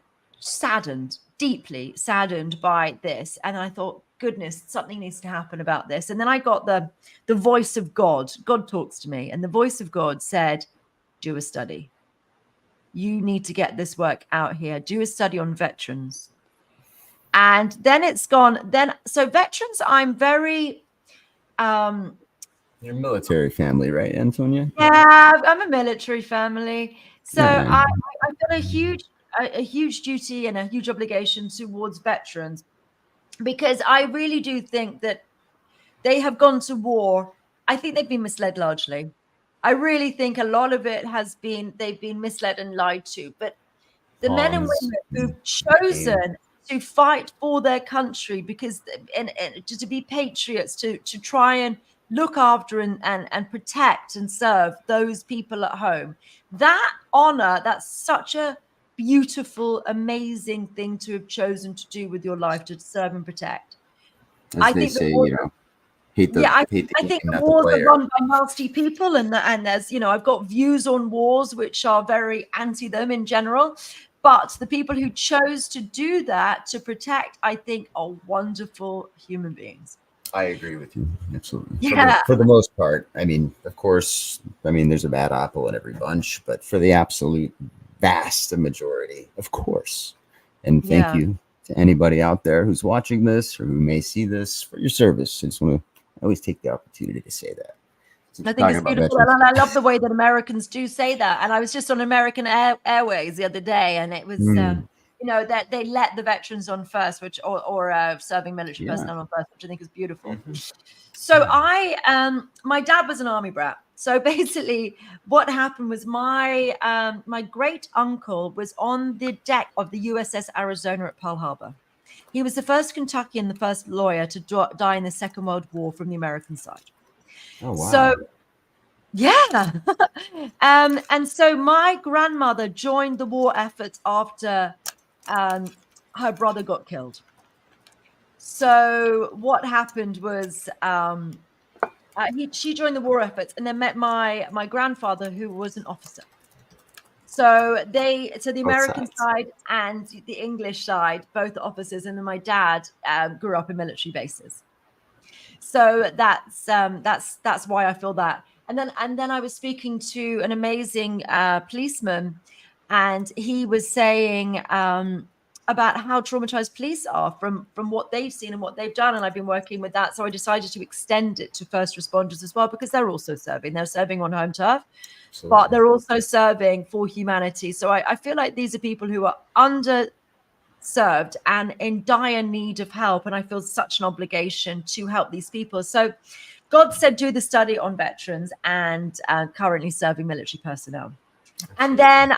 deeply saddened by this. And I thought, goodness, something needs to happen about this. And then I got the voice of God. God talks to me, and the voice of God said, do a study. You need to get this work out here. Do a study on veterans. And then it's gone. So veterans, I'm very... You're a military family, right, Antonia? Yeah, I'm a military family. So Yeah. I've got a huge duty and a huge obligation towards veterans, because I really do think that they have gone to war. I think they've been misled largely. I really think a lot of it they've been misled and lied to. But the men and Pawns. women who've chosen to fight for their country and to be patriots, to try and look after and protect and serve those people at home, that honor, that's such a beautiful, amazing thing to have chosen to do with your life, to serve and protect. As I they think say, hate the I game, think the not the wars are player. run by nasty people, and there's, I've got views on wars which are very anti them in general. But the people who chose to do that to protect, I think, are wonderful human beings. I agree with you. Absolutely. Yeah. For the most part. I mean, of course, there's a bad apple in every bunch, but for the absolute vast majority, of course. And thank Yeah. you to anybody out there who's watching this or who may see this for your service. I just want to always take the opportunity to say that. I think it's beautiful. And I love the way that Americans do say that. And I was just on American Airways the other day, and it was, that they let the veterans on first, or serving military personnel on first, which I think is beautiful. So my dad was an army brat. So basically what happened was my great uncle was on the deck of the USS Arizona at Pearl Harbor. He was the first Kentuckian, the first lawyer to die in the Second World War from the American side. Oh, wow. So, yeah. And so my grandmother joined the war effort after her brother got killed. So what happened was she joined the war effort and then met my grandfather, who was an officer. So the American side and the English side, both officers, and then my dad grew up in military bases. So that's why I feel that. And then I was speaking to an amazing policeman, and he was saying about how traumatized police are from what they've seen and what they've done. And I've been working with that. So I decided to extend it to first responders as well, because they're also serving. They're serving on home turf, but they're also serving for humanity. So I feel like these are people who are underserved and in dire need of help. And I feel such an obligation to help these people. So God said, do the study on veterans and currently serving military personnel. And then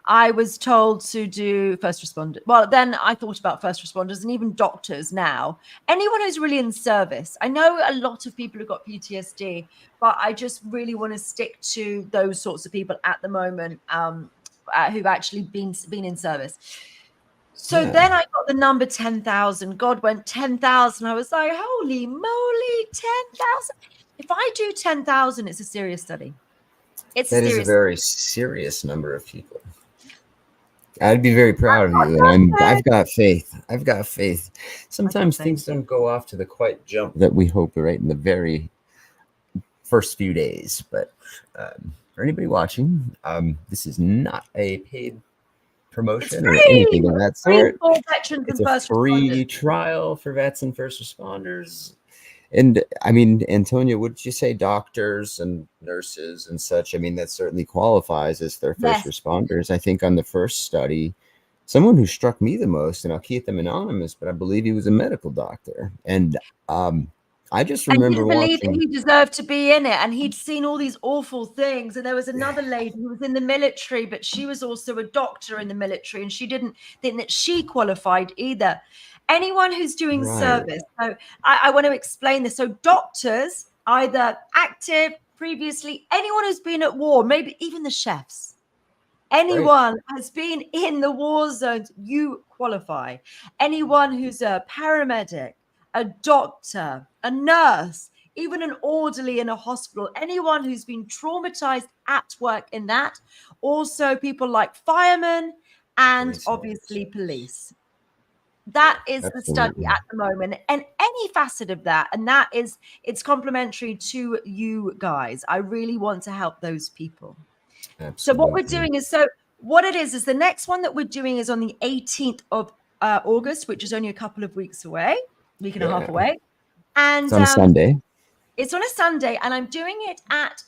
I was told to do first responders. Well, then I thought about first responders and even doctors now. Anyone who's really in service. I know a lot of people who've got PTSD, but I just really want to stick to those sorts of people at the moment who've actually been in service. So then I got the number 10,000. God went 10,000. I was like, holy moly, 10,000. If I do 10,000, it's a serious study. That is a very serious number of people. I'd be very proud of you, and I've got faith. I've got faith. Sometimes things don't go off to the quite jump that we hope right in the very first few days. But for anybody watching, this is not a paid promotion or anything of that sort. For veterans It's and a first free responders. trial for vets and first responders. And I mean, Antonia, would you say doctors and nurses and such? I mean, that certainly qualifies as their first Yes. responders. I think on the first study, someone who struck me the most, and I'll keep them anonymous, but I believe he was a medical doctor. And I just And remember didn't believe that watching. he deserved to be in it. And he'd seen all these awful things. And there was another lady who was in the military, but she was also a doctor in the military. And she didn't think that she qualified either. Anyone who's doing service. So I want to explain this. So doctors, either active, previously, anyone who's been at war, maybe even the chefs. Anyone has been in the war zones, you qualify. Anyone who's a paramedic, a doctor, a nurse, even an orderly in a hospital, anyone who's been traumatized at work in that. Also, people like firemen and obviously police. That is the study at the moment, and any facet of that. And that is, it's complementary to you guys. I really want to help those people. Absolutely. So what we're doing is, so what it is the next one that we're doing is on the 18th of August, which is only a couple of weeks away, week and a half away. And it's on a Sunday. It's on a Sunday, and I'm doing it at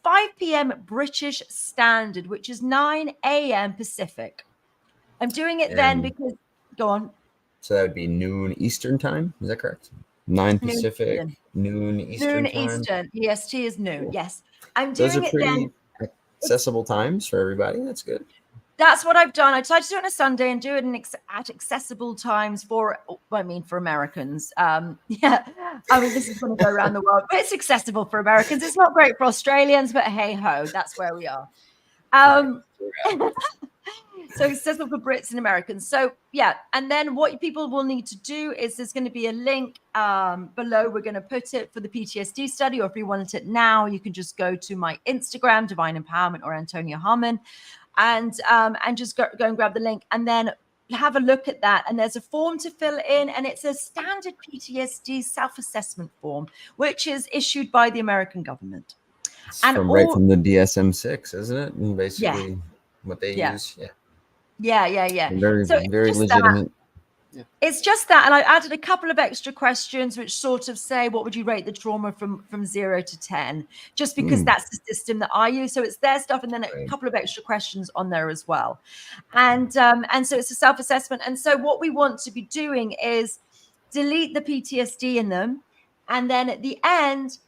5 p.m. British Standard, which is 9 a.m. Pacific. I'm doing it then because, go on. So that would be noon Eastern time. Is that correct? 9 Pacific, noon Eastern time. Noon Eastern. EST is noon. Cool. Yes. I'm Those doing are it pretty then. accessible times for everybody. That's good. That's what I've done. I decided to do it on a Sunday and do it at accessible times for Americans. Yeah, I mean, this is going to go around the world, but it's accessible for Americans. It's not great for Australians, but hey ho, that's where we are. So accessible for Brits and Americans. So yeah, and then what people will need to do is there's going to be a link below. We're going to put it for the PTSD study, or if you want it now, you can just go to my Instagram, Divine Empowerment or Antonia Harman, and just go and grab the link and then have a look at that. And there's a form to fill in, and it's a standard PTSD self-assessment form, which is issued by the American government. It's right from the DSM-6, isn't it? And basically what they use. Yeah. Very, so very legitimate. It's just that, and I added a couple of extra questions which sort of say, what would you rate the trauma from 0 to 10? Just because that's the system that I use. So it's their stuff, and then a couple of extra questions on there as well. And so it's a self-assessment. And so what we want to be doing is delete the PTSD in them, and then at the end,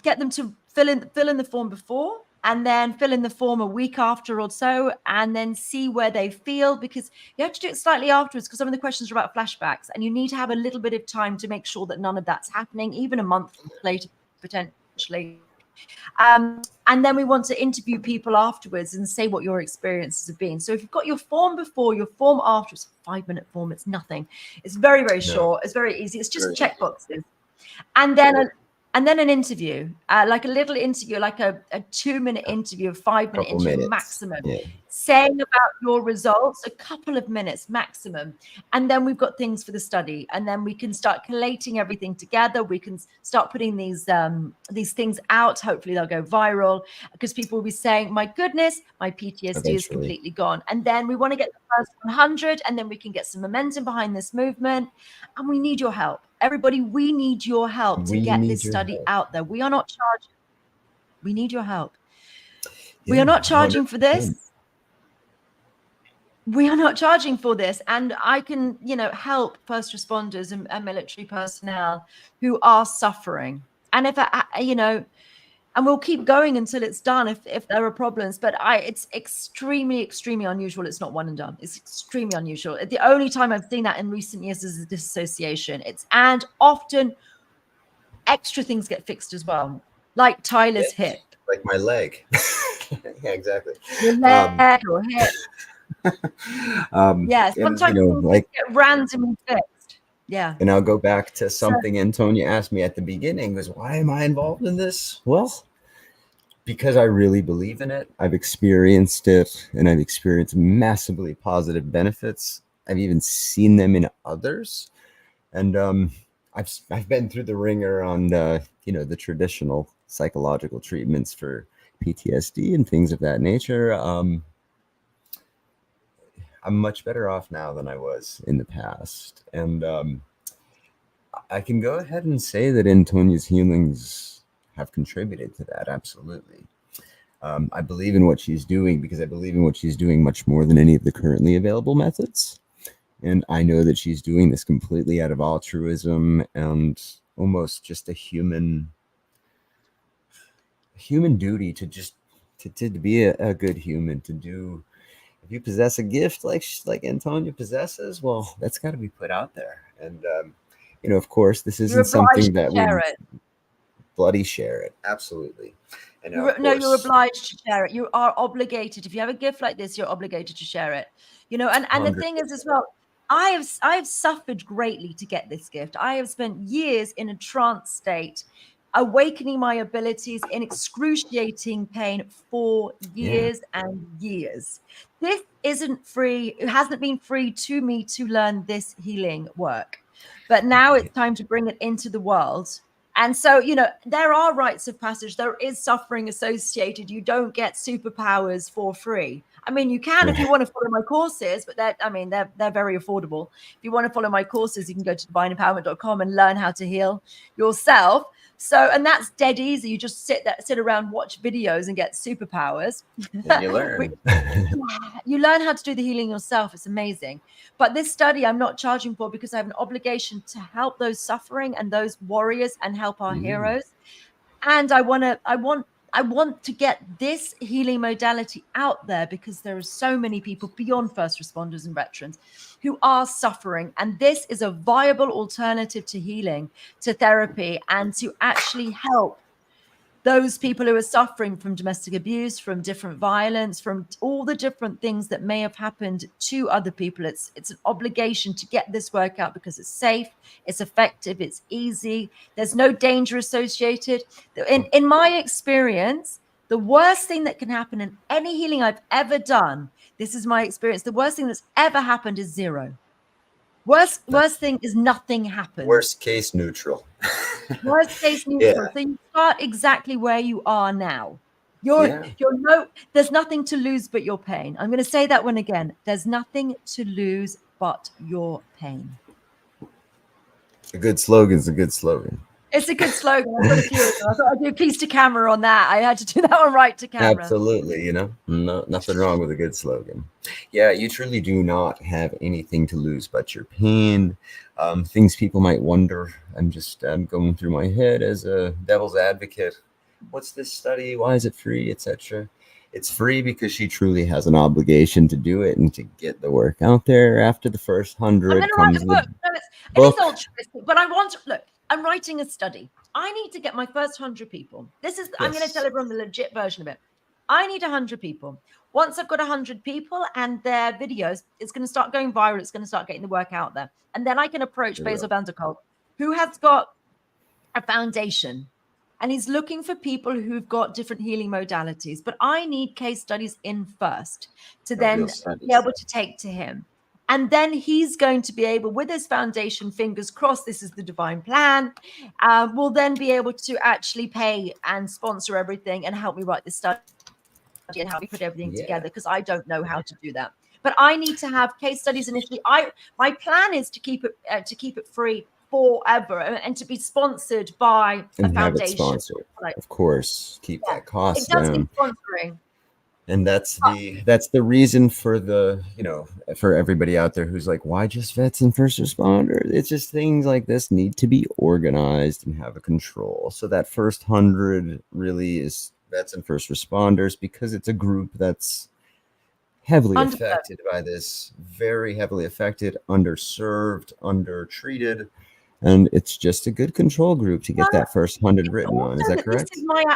get them to fill in the form before, and then fill in the form a week after or so, and then see where they feel, because you have to do it slightly afterwards, because some of the questions are about flashbacks, and you need to have a little bit of time to make sure that none of that's happening, even a month later, potentially. And then we want to interview people afterwards and say what your experiences have been. So if you've got your form before, your form after, it's a 5-minute form, it's nothing. It's very, very short. It's very easy. It's just check boxes. And then an interview, like a little interview, like a 2-minute interview, a 5-minute interview maximum, saying about your results, a couple of minutes maximum. And then we've got things for the study, and then we can start collating everything together. We can start putting these things out. Hopefully they'll go viral, because people will be saying, my goodness, my PTSD is completely gone. And then we want to get the first 100, and then we can get some momentum behind this movement. And we need your help. Everybody, we need your help to get this study out there. We are not charging. We need your help. We are not charging for this. We are not charging for this. And I can, help first responders and military personnel who are suffering. And if and we'll keep going until it's done if there are problems. But it's extremely, extremely unusual. It's not one and done. It's extremely unusual. The only time I've seen that in recent years is a dissociation. And often extra things get fixed as well, like Tyler's hip. Like my leg. Yeah, exactly. Your leg or hip. Sometimes things get randomly fixed. Yeah. And I'll go back to something Antonia asked me at the beginning, was why am I involved in this? Well, because I really believe in it. I've experienced it, and I've experienced massively positive benefits. I've even seen them in others, and I've been through the ringer on the traditional psychological treatments for PTSD and things of that nature. I'm much better off now than I was in the past, and I can go ahead and say that Antonia's healings have contributed to that. Absolutely. I believe in what she's doing because I believe in what she's doing much more than any of the currently available methods. And I know that she's doing this completely out of altruism and almost just a human duty to just to be a good human, to do. If you possess a gift like Antonia possesses, well, that's got to be put out there. And of course, this You're isn't obliged something to that share we it. bloody share it. Absolutely. And of No, you're course, obliged to share it. You are obligated. If you have a gift like this, you're obligated to share it. And the thing is as 100%. well, I have suffered greatly to get this gift. I have spent years in a trance state, awakening my abilities in excruciating pain for Yeah. years and years. This isn't free. It hasn't been free to me to learn this healing work. But now it's time to bring it into the world. And so, there are rites of passage. There is suffering associated. You don't get superpowers for free. I mean, you can if you want to follow my courses, but they're very affordable. If you want to follow my courses, you can go to divineempowerment.com and learn how to heal yourself. So, and that's dead easy. You just sit around, watch videos and get superpowers. And you learn. You learn how to do the healing yourself. It's amazing. But this study I'm not charging for because I have an obligation to help those suffering and those warriors and help our heroes. And I want to get this healing modality out there because there are so many people beyond first responders and veterans who are suffering. And this is a viable alternative to healing, to therapy, and to actually help those people who are suffering from domestic abuse, from different violence, from all the different things that may have happened to other people. It's an obligation to get this work out because it's safe, it's effective, it's easy. There's no danger associated. In my experience, the worst thing that can happen in any healing I've ever done, this is my experience, the worst thing that's ever happened is zero. Worst thing is nothing happened. Worst case neutral. Worst case neutral. Yeah. So you start exactly where you are now. There's nothing to lose but your pain. I'm going to say that one again. There's nothing to lose but your pain. A good slogan is a good slogan. It's a good slogan. I've got a few of them. I thought I'd do a piece to camera on that. I had to do that one right to camera. Absolutely. Nothing wrong with a good slogan. Yeah, you truly do not have anything to lose but your pain. Things people might wonder. I'm going through my head as a devil's advocate. What's this study? Why is it free, etc.? It's free because she truly has an obligation to do it and to get the work out there. After the first 100 comes the book. It is altruistic, but I'm writing a study. I need to get my first 100 people. I'm going to tell everyone the legit version of it. I need 100 people. Once I've got 100 people and their videos, it's going to start going viral. It's going to start getting the work out there. And then I can approach Basil van der Kolk, who has got a foundation. And he's looking for people who've got different healing modalities. But I need case studies in first to then be able to take to him. And then he's going to be able, with his foundation, fingers crossed, this is the divine plan, will then be able to actually pay and sponsor everything and help me write this study and help me put everything together, because I don't know how to do that. But I need to have case studies initially. My plan is to keep it free forever and to be sponsored by a foundation. Of course, keep that cost down. It does need sponsoring. And that's the reason for for everybody out there who's like, why just vets and first responders? It's just things like this need to be organized and have a control. So that first 100 really is vets and first responders, because it's a group that's heavily affected by this, very heavily affected, underserved, undertreated. And it's just a good control group to get that first 100 It's written on. Is also that that correct?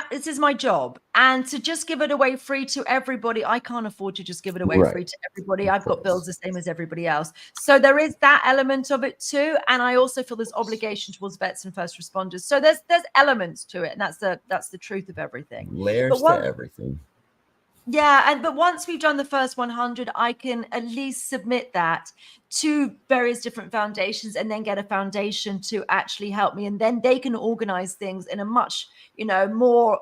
this is my job, and to just give it away free to everybody, I can't afford to just give it away Right. free to everybody. Of I've got bills course. the same as everybody else. So there is that element of it too, and I also feel there's obligation towards vets and first responders. So there's elements to it, and that's the truth of everything. But Layers to one everything. yeah, but once we've done the first 100, I can at least submit that to various different foundations and then get a foundation to actually help me. And then they can organize things in a much, more,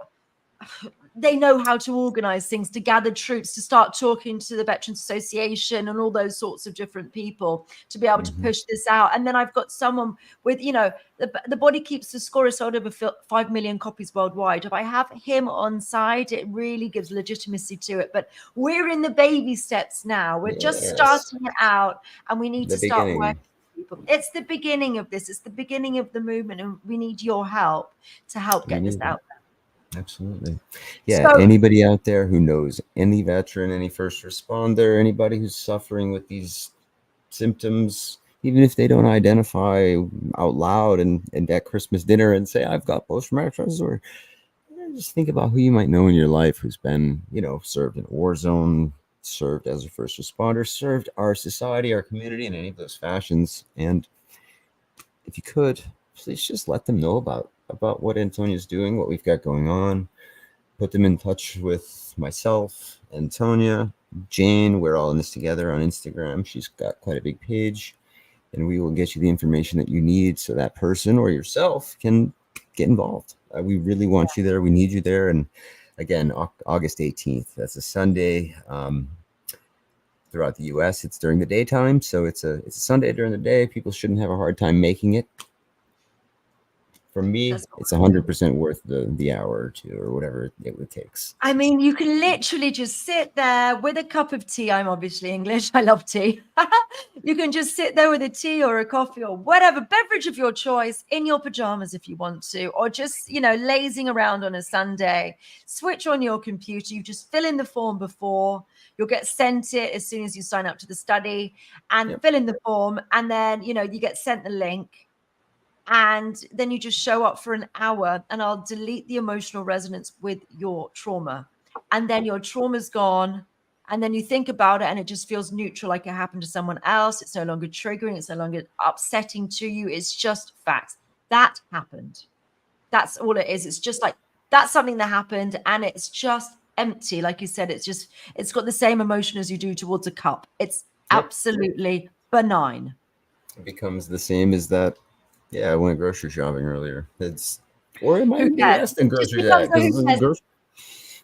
they know how to organize things, to gather troops, to start talking to the Veterans Association and all those sorts of different people to be able to push this out. And then I've got someone with, the body keeps the score is sold over 5 million copies worldwide. If I have him on side, it really gives legitimacy to it. But we're in the baby steps now. We're just Yes. starting it out, and we need The to start working. beginning. People. It's the beginning of this. It's the beginning of the movement, and we need your help to help We get this need it. out. Absolutely. Yeah. So Anybody out there who knows any veteran, any first responder, anybody who's suffering with these symptoms, even if they don't identify out loud and at Christmas dinner and say, I've got post traumatic stress disorder, just think about who you might know in your life who's been, served in a war zone, served as a first responder, served our society, our community in any of those fashions. And if you could, please just let them know about what Antonia's doing, what we've got going on. Put them in touch with myself, Antonia, Jane. We're all in this together on Instagram. She's got quite a big page, and we will get you the information that you need so that person or yourself can get involved. We really want you there. We need you there. And again, August 18th, that's a Sunday. Throughout the U.S., it's during the daytime, so it's a Sunday during the day. People shouldn't have a hard time making it. For me, it's 100% worth the hour or two or whatever it takes. I mean, you can literally just sit there with a cup of tea. I'm obviously English. I love tea. You can just sit there with a tea or a coffee or whatever beverage of your choice in your pajamas if you want to, or just, lazing around on a Sunday. Switch on your computer. You just fill in the form before. You'll get sent it as soon as you sign up to the study, and fill in the form. And then, you get sent the link. And then you just show up for an hour, and I'll delete the emotional resonance with your trauma. And then your trauma's gone. And then you think about it, and it just feels neutral, like it happened to someone else. It's no longer triggering. It's no longer upsetting to you. It's just facts. That happened. That's all it is. It's just like, that's something that happened, and it's just empty. Like you said, it's got the same emotion as you do towards a cup. It's absolutely benign. It becomes the same as that. Yeah, I went grocery shopping earlier. Or it might Who even be cares? less than It just grocery becomes that a who cares. because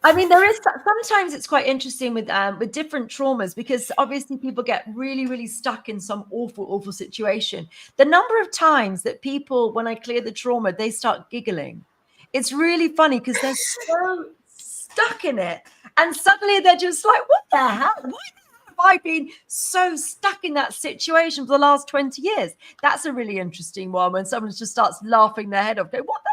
I mean, there is sometimes it's quite interesting with different traumas, because obviously people get really, really stuck in some awful, awful situation. The number of times that people, when I clear the trauma, they start giggling. It's really funny because they're so stuck in it, and suddenly they're just like, "What the hell? Why have I been so stuck in that situation for the last 20 years?" That's a really interesting one, when someone just starts laughing their head off, going, "What the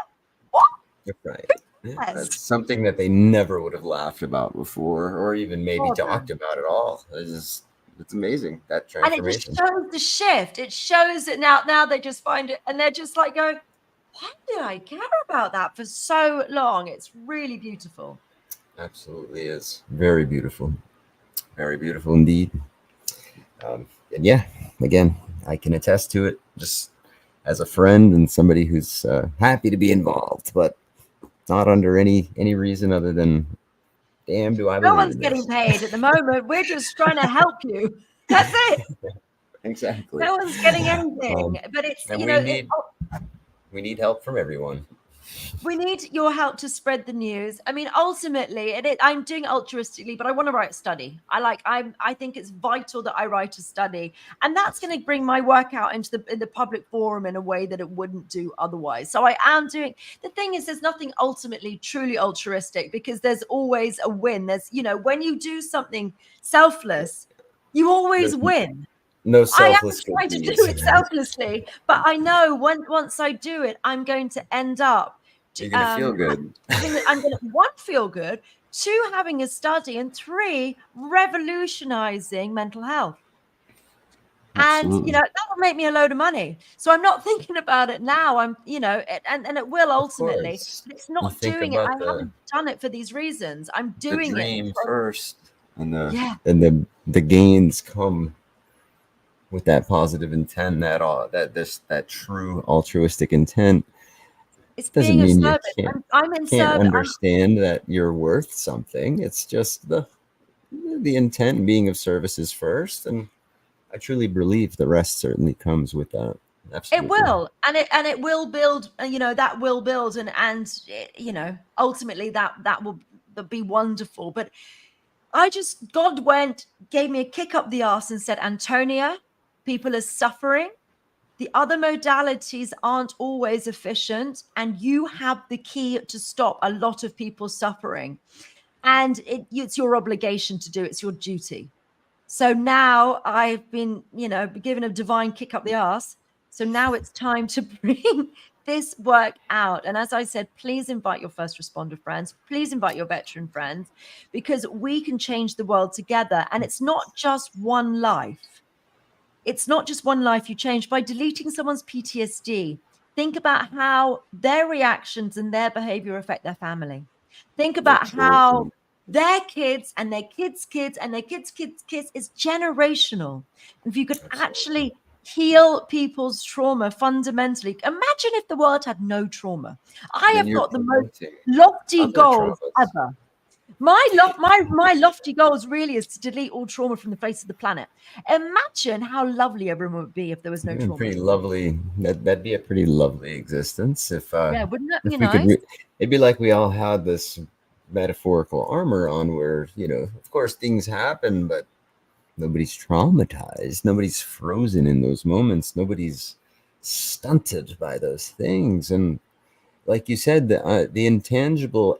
what?" right. Yes. That's something that they never would have laughed about before, or even maybe talked about at all. It's amazing, that transformation. And it just shows the shift. It shows it now they just find it, and they're just like going, why did I care about that for so long? It's really beautiful. Absolutely is. Very beautiful. Very beautiful indeed. And yeah, again, I can attest to it just as a friend and somebody who's happy to be involved, but not under any reason other than, damn, do I No believe one's in getting this. paid at the moment. We're just trying to help you. That's it. Exactly. No one's getting anything. But it's, And we need help from everyone. we need your help to spread the news. I mean, ultimately, I'm doing altruistically, but I want to write a study. I think it's vital that I write a study, and that's going to bring my work out into the public forum in a way that it wouldn't do otherwise. So I am doing. The thing is, there's nothing ultimately truly altruistic, because there's always a win. There's, when you do something selfless, you always win. No I am selfless trying to cookies. do it selflessly, but I know once I do it, I'm going to end up. You're gonna feel good. I'm going to, one, feel good, two, having a study, and three, revolutionizing mental health. And, Absolutely. that will make me a load of money. So I'm not thinking about it now. I'm, and it will Of ultimately, course. but it's You not think doing it. I about haven't done it for these reasons. I'm the doing it dream because, first, and yeah, the gains come with that positive intent, that true altruistic intent. it's Doesn't being of mean you service. I'm in can't service. understand that you're worth something. It's just the intent and being of service is first, and I truly believe the rest certainly comes with that. It Absolutely. will, and it will build. That will build, ultimately that will be wonderful. But God gave me a kick up the arse and said, Antonia, people are suffering. The other modalities aren't always efficient, and you have the key to stop a lot of people suffering. And it's your obligation to do. It's your duty. So now I've been, given a divine kick up the arse. So now it's time to bring this work out. And as I said, please invite your first responder friends. Please invite your veteran friends, because we can change the world together. And it's not just one life. It's not just one life you change by deleting someone's PTSD. Think about how their reactions and their behavior affect their family. Think about how Absolutely. their kids and their kids' kids and their kids' is generational. If you could Absolutely. actually heal people's trauma fundamentally, imagine if the world had no trauma. I Then have you're got the most preventing lofty other goals traumas. ever. My lofty goals really is to delete all trauma from the face of the planet. Imagine how lovely everyone would be if there was no Yeah, trauma. pretty lovely. That'd be a pretty lovely existence Yeah, wouldn't that be if we could. nice? It'd be like we all had this metaphorical armor on, where of course, things happen, but nobody's traumatized. Nobody's frozen in those moments. Nobody's stunted by those things. And like you said, the intangible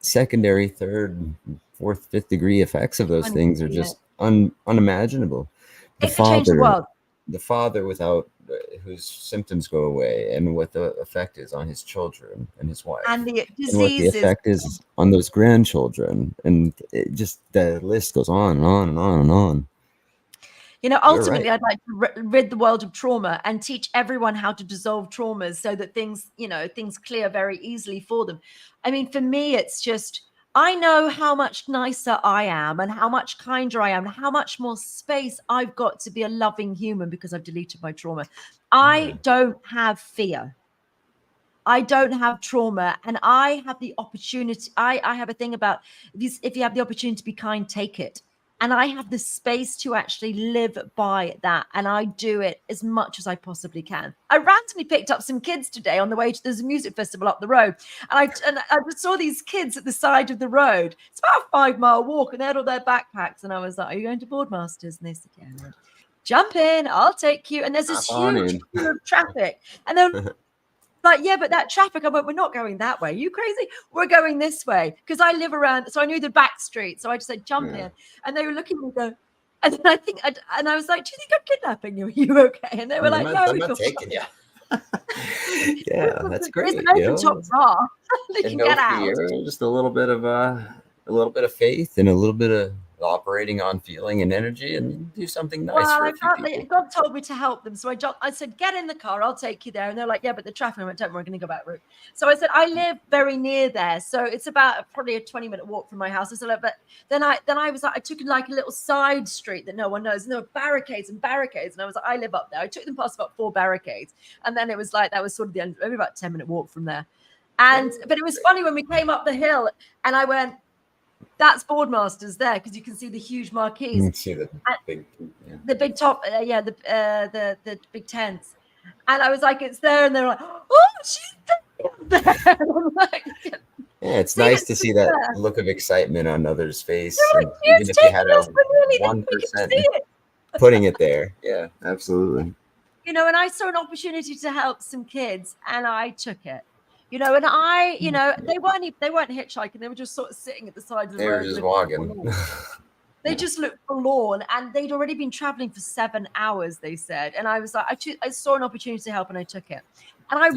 secondary, third, fourth, fifth degree effects of those Funny, things are yeah. just unimaginable. The It could change the father, world. without whose symptoms go away, and what the effect is on his children and his And wife, the and what the diseases, effect is on those grandchildren, and it just the list goes on and on and on and on. You're right. ultimately, I'd like to rid the world of trauma and teach everyone how to dissolve traumas so that things clear very easily for them. I mean, for me, it's just, I know how much nicer I am and how much kinder I am, and how much more space I've got to be a loving human because I've deleted my trauma. Yeah. I don't have fear. I don't have trauma, and I have the opportunity. I have a thing about, if you have the opportunity to be kind, take it. And I have the space to actually live by that. And I do it as much as I possibly can. I randomly picked up some kids today on the way to, there's a music festival up the road. And I just saw these kids at the side of the road. It's about a 5-mile walk, and they had all their backpacks. And I was like, are you going to Boardmasters? And they said, yeah. And I went, jump in, I'll take you. And there's this Hop on huge in. pool of traffic. And then, like, yeah, but that traffic, I went, we're not going that way. Are you crazy? We're going this way. Because I live around, so I knew the back street. So I just said, jump Yeah. in. And they were looking at me go, and then I was like, do you think I'm kidnapping you? Are you okay? And they were like, no, I'm we not feel taking you. fine. Yeah, that's There is great. an open top bar. They And can no get out. fear, just a little bit of faith, and a little bit of operating on feeling and energy, and do something nice Well, for a few people. God told me to help them. So I said, get in the car, I'll take you there. And they're like, yeah, but the traffic. I went, don't worry, we're going to go back route. So I said, I live very near there. So it's about probably a 20-minute walk from my house. I said, like, but then I was like, I took like a little side street that no one knows. And there were barricades and barricades. And I was like, I live up there. I took them past about 4 barricades. And then it was like, that was sort of the end, maybe about a 10-minute walk from there. But it was funny when we came up the hill and I went, that's Boardmasters there, because you can see the huge marquees. You can see the big, yeah. The big top, the big tents, and I was like, it's there, and they're like, oh, she's there. And I'm like, Yeah, it's see, nice it's to just see that there. look of excitement on others' face, They're and like, even it's if you taking had a us, but really, one we can see percent it. putting it there. Yeah, absolutely. And I saw an opportunity to help some kids, and I took it. And they weren't hitchhiking; they were just sort of sitting at the side of the They were road just looking walking. forlorn. They Yeah. just looked forlorn, and they'd already been traveling for 7 hours, they said. And I was like, I saw an opportunity to help, and I took it. And I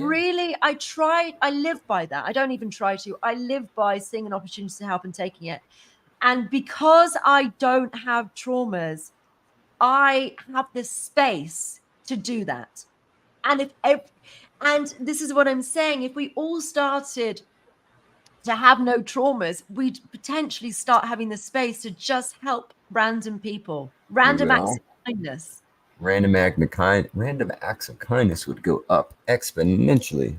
live by that. I don't even try to. I live by seeing an opportunity to help and taking it. And because I don't have traumas, I have the space to do that. And and this is what I'm saying, if we all started to have no traumas, we'd potentially start having the space to just help random people, We random acts will. of kindness. Random acts of kindness would go up exponentially.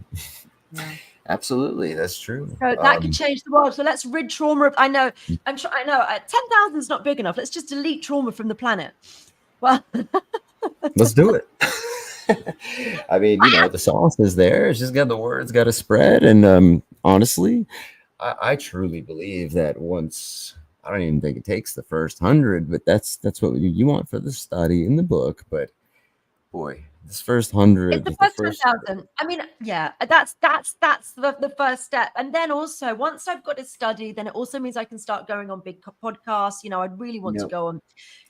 Yeah. Absolutely, that's true. So that could change the world. So let's rid trauma of. I know. I know. 10,000 is not big enough. Let's just delete trauma from the planet. Well, let's do it. I mean, the sauce is there. It's just got the word's got to spread. And honestly, I truly believe that once, I don't even think it takes the first 100, but that's what you want for the study in the book. But boy, this first 100, it's the the first first 10,000. I mean, yeah, that's the first step. And then also, once I've got a study, then it also means I can start going on big podcasts. I'd really want to go on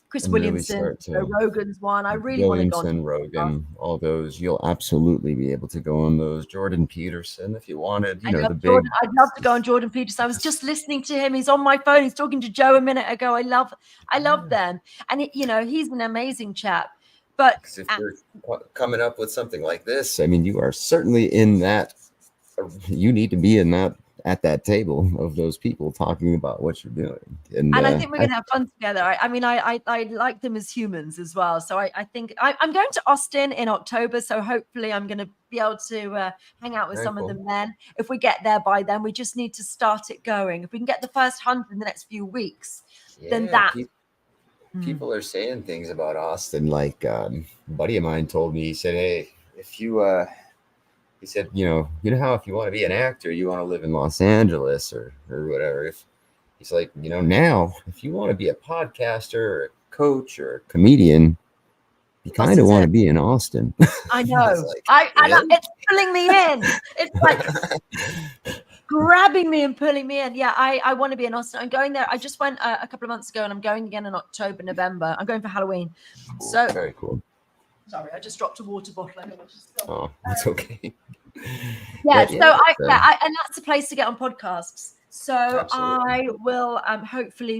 Chris and really Williamson, start Joe to Rogan's one. I really want to go on Williamson, Rogan, all those. You'll absolutely be able to go on those. Jordan Peterson, if you wanted, I love the big. Jordan. I'd love to go on Jordan Peterson. I was just listening to him. He's on my phone. He's talking to Joe a minute ago. I love them. And he's an amazing chap. But because if you're coming up with something like this, I mean, you are certainly in that. You need to be in that at that table of those people talking about what you're doing. And I think we're going to have fun together. I mean, I like them as humans as well. So I think I'm going to Austin in October. So hopefully I'm going to be able to hang out with some of them then. If we get there by then, we just need to start it going. If we can get the first 100 in the next few weeks, then that. People are saying things about Austin. Like a buddy of mine told me, he said, hey, if you he said, you know how if you want to be an actor, you want to live in Los Angeles or whatever. If he's like, now, if you want to be a podcaster or a coach or a comedian, you kind of want to be in Austin. I know. Like, really? It's pulling me in. It's like grabbing me and pulling me in. Yeah, I want to be in Austin. I'm going there. I just went a couple of months ago, and I'm going again in October, November. I'm going for Halloween. Cool. So very cool. Sorry, I just dropped a water bottle. Oh, that's okay. Yeah, and that's a place to get on podcasts. So absolutely. I will hopefully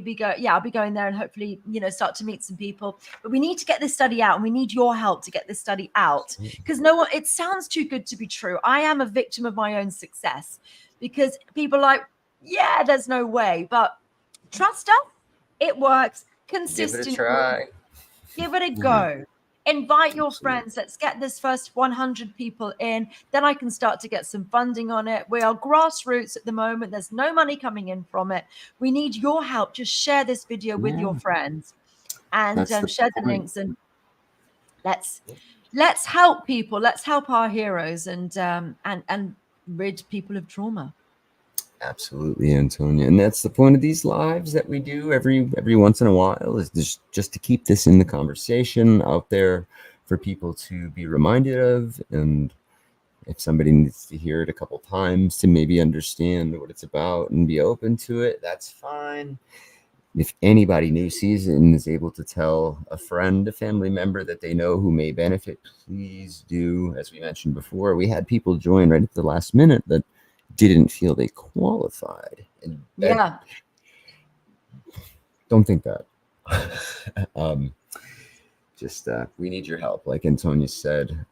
I'll be going there and hopefully, start to meet some people. But we need to get this study out, and we need your help to get this study out, because it sounds too good to be true. I am a victim of my own success, because people are like, yeah, there's no way, but trust us, it works. Consistent. Give it a try. Give it a go. Invite your friends. Let's get this first 100 people in. Then I can start to get some funding on it. We are grassroots at the moment. There's no money coming in from it. We need your help. Just share this video with your friends and share the links. And let's help people. Let's help our heroes and rid people of trauma. Absolutely, Antonia. And that's the point of these lives that we do every once in a while, is just to keep this in the conversation out there for people to be reminded of. And if somebody needs to hear it a couple times to maybe understand what it's about and be open to it, that's fine. If anybody new sees it and is able to tell a friend, a family member that they know who may benefit, please do. As we mentioned before, we had people join right at the last minute that didn't feel they qualified. And don't think that. We need your help. Like Antonia said,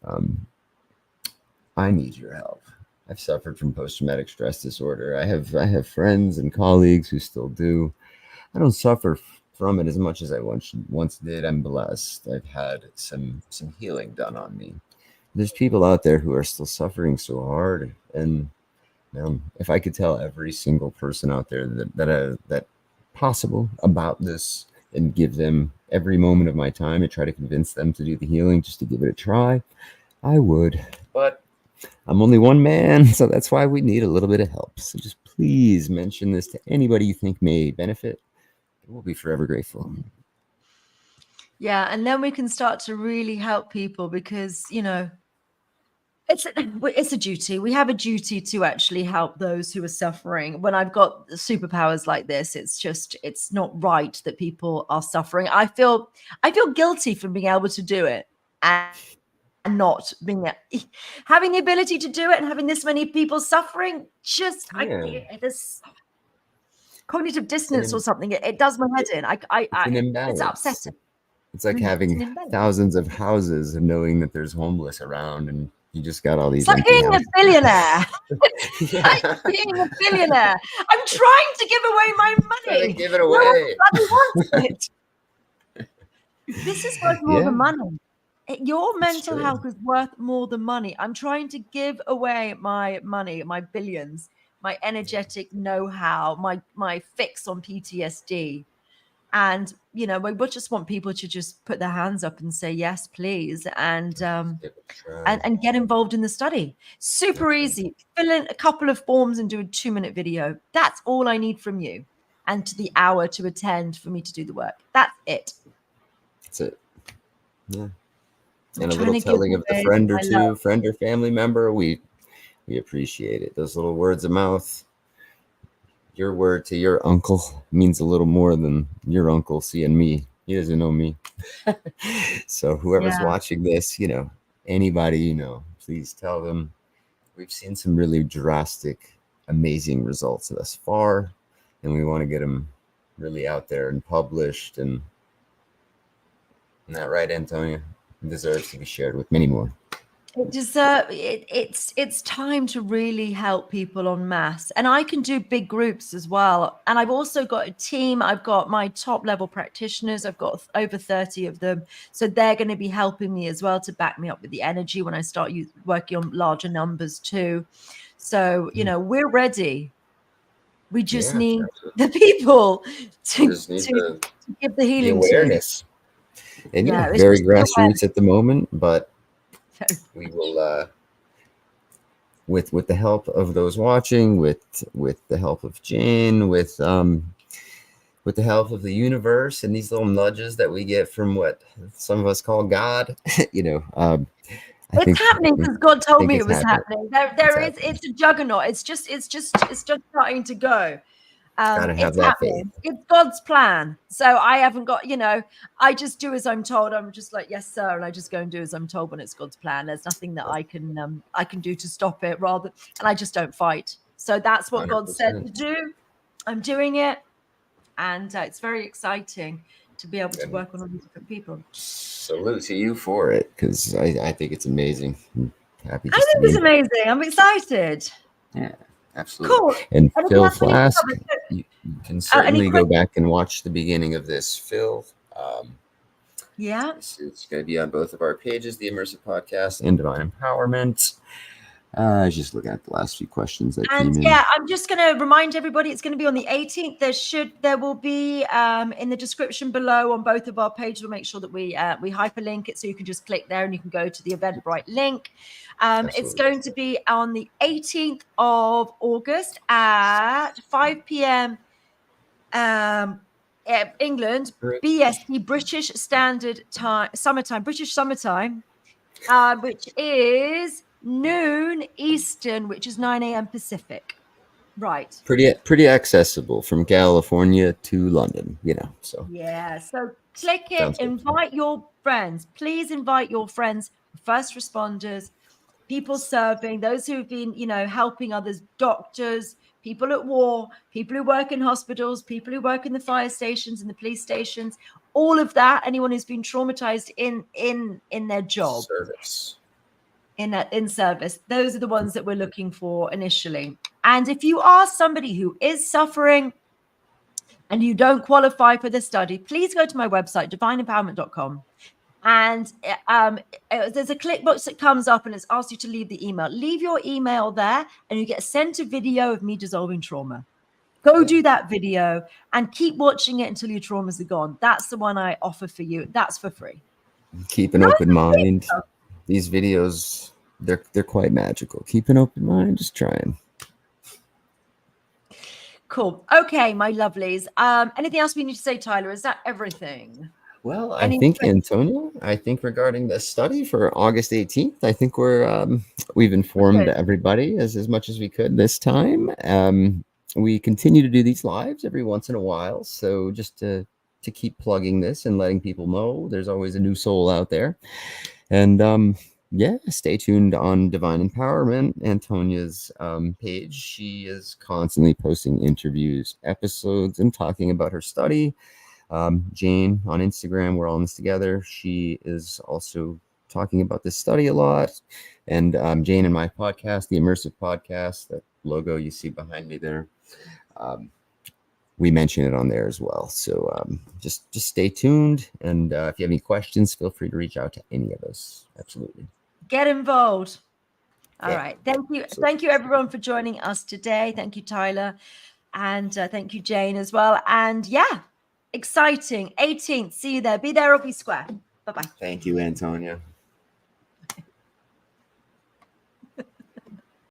I need your help. I've suffered from post-traumatic stress disorder. I have friends and colleagues who still do. I don't suffer from it as much as I once did. I'm blessed. I've had some healing done on me. There's people out there who are still suffering so hard, and if I could tell every single person out there that possible about this, and give them every moment of my time and try to convince them to do the healing, just to give it a try, I would. But I'm only one man, so that's why we need a little bit of help. So just please mention this to anybody you think may benefit. We'll be forever grateful. Yeah, and then we can start to really help people, because it's a duty. We have a duty to actually help those who are suffering. When I've got superpowers like this, it's not right that people are suffering. I feel guilty for being able to do it and not having the ability to do it, and having this many people suffering. This cognitive dissonance or something. It does my head in. It's upsetting. It's like And that's having an invention. thousands of houses and knowing that there's homeless around and you just got all these It's like empty being a houses. billionaire. It's like Yeah. being a billionaire. I'm trying to give away my Trying to money. give it No one away. bloody wants it. This is worth more Yeah, than money. Your it's mental true. health is worth more than money. I'm trying to give away my money, my billions, my energetic know-how, my fix on PTSD. And we just want people to just put their hands up and say yes, please, and Give it a try. and get involved in the study. Super easy. Fill in a couple of forms and do a 2-minute video. That's all I need from you, and to the hour to attend for me to do the work. That's it. That's it. Yeah. I'm And a trying little to give telling of the away friend or my love. two, friend or family member, we appreciate it. Those little words of mouth. Your word to your uncle means a little more than your uncle seeing me. He doesn't know me. So whoever's Yeah. watching this, anybody, please tell them we've seen some really drastic, amazing results thus far, and we want to get them really out there and published. And isn't that right, Antonia? It deserves to be shared with many more. It's time to really help people en masse, and I can do big groups as well. And I've also got a team. I've got my top level practitioners. I've got over 30 of them, so they're going to be helping me as well to back me up with the energy when I start working on larger numbers too. So we're ready. We just need the people to give the healing awareness. And it's very just grassroots at the moment, but we will with the help of those watching, with the help of Jane, with the help of the universe and these little nudges that we get from what some of us call God, it's happening because God told me it was happening. It's a juggernaut. It's just starting to go. Gotta have It's that happening. faith. It's God's plan. So I haven't got, I just do as I'm told. I'm just like, yes, sir, and I just go and do as I'm told when it's God's plan. There's nothing that I can do to stop it, and I just don't fight. So that's what 100%. God said to do. I'm doing it, and it's very exciting to be able to work on all these different people. Salute to you for it, because I think it's amazing. I'm happy. I think it's amazing. I'm excited. Yeah. Absolutely. Cool. And Phil Flask, you can certainly go back and watch the beginning of this, Phil. Yeah. It's going to be on both of our pages, the Immersive Podcast and Divine Empowerment. I was just looking at the last few questions that came in. Yeah, I'm just going to remind everybody it's going to be on the 18th. There will be in the description below on both of our pages. We'll make sure that we hyperlink it so you can just click there and you can go to the Eventbrite link. It's going to be on the 18th of August at 5 p.m. England, BST, British Standard Time, British Summertime, which is noon Eastern, which is 9 a.m. Pacific. Right. Pretty accessible from California to London, so. Yeah. So click it, invite your friends. Please invite your friends, first responders, people serving, those who've been, helping others, doctors, people at war, people who work in hospitals, people who work in the fire stations and the police stations, all of that, anyone who's been traumatized in their job. Service. In service. Those are the ones that we're looking for initially. And if you are somebody who is suffering and you don't qualify for the study, please go to my website, divineempowerment.com. And there's a click box that comes up and it's asked you to leave the email. Leave your email there and you get sent a video of me dissolving trauma. Go do that video and keep watching it until your traumas are gone. That's the one I offer for you. That's for free. Keep an open mind. These videos, they're quite magical. Keep an open mind. Just try them. Cool. Okay, my lovelies. Anything else we need to say, Tyler? Is that everything? Well, I think, Antonia, regarding the study for August 18th, I think we've informed everybody as much as we could this time. We continue to do these lives every once in a while. So just to keep plugging this and letting people know there's always a new soul out there. And stay tuned on Divine Empowerment, Antonia's page. She is constantly posting interviews, episodes, and talking about her study. Jane on Instagram. We're all in this together. She is also talking about this study a lot. And Jane and my podcast, the Immersive Podcast, that logo you see behind me there, we mention it on there as well. So just stay tuned. And if you have any questions, feel free to reach out to any of us. Absolutely. Get involved. All Yeah. right. Thank you. Thank you, everyone, for joining us today. Thank you, Tyler. And thank you, Jane, as well. And yeah, exciting. 18th. See you there. Be there or be square. Bye-bye. Thank you, Antonia.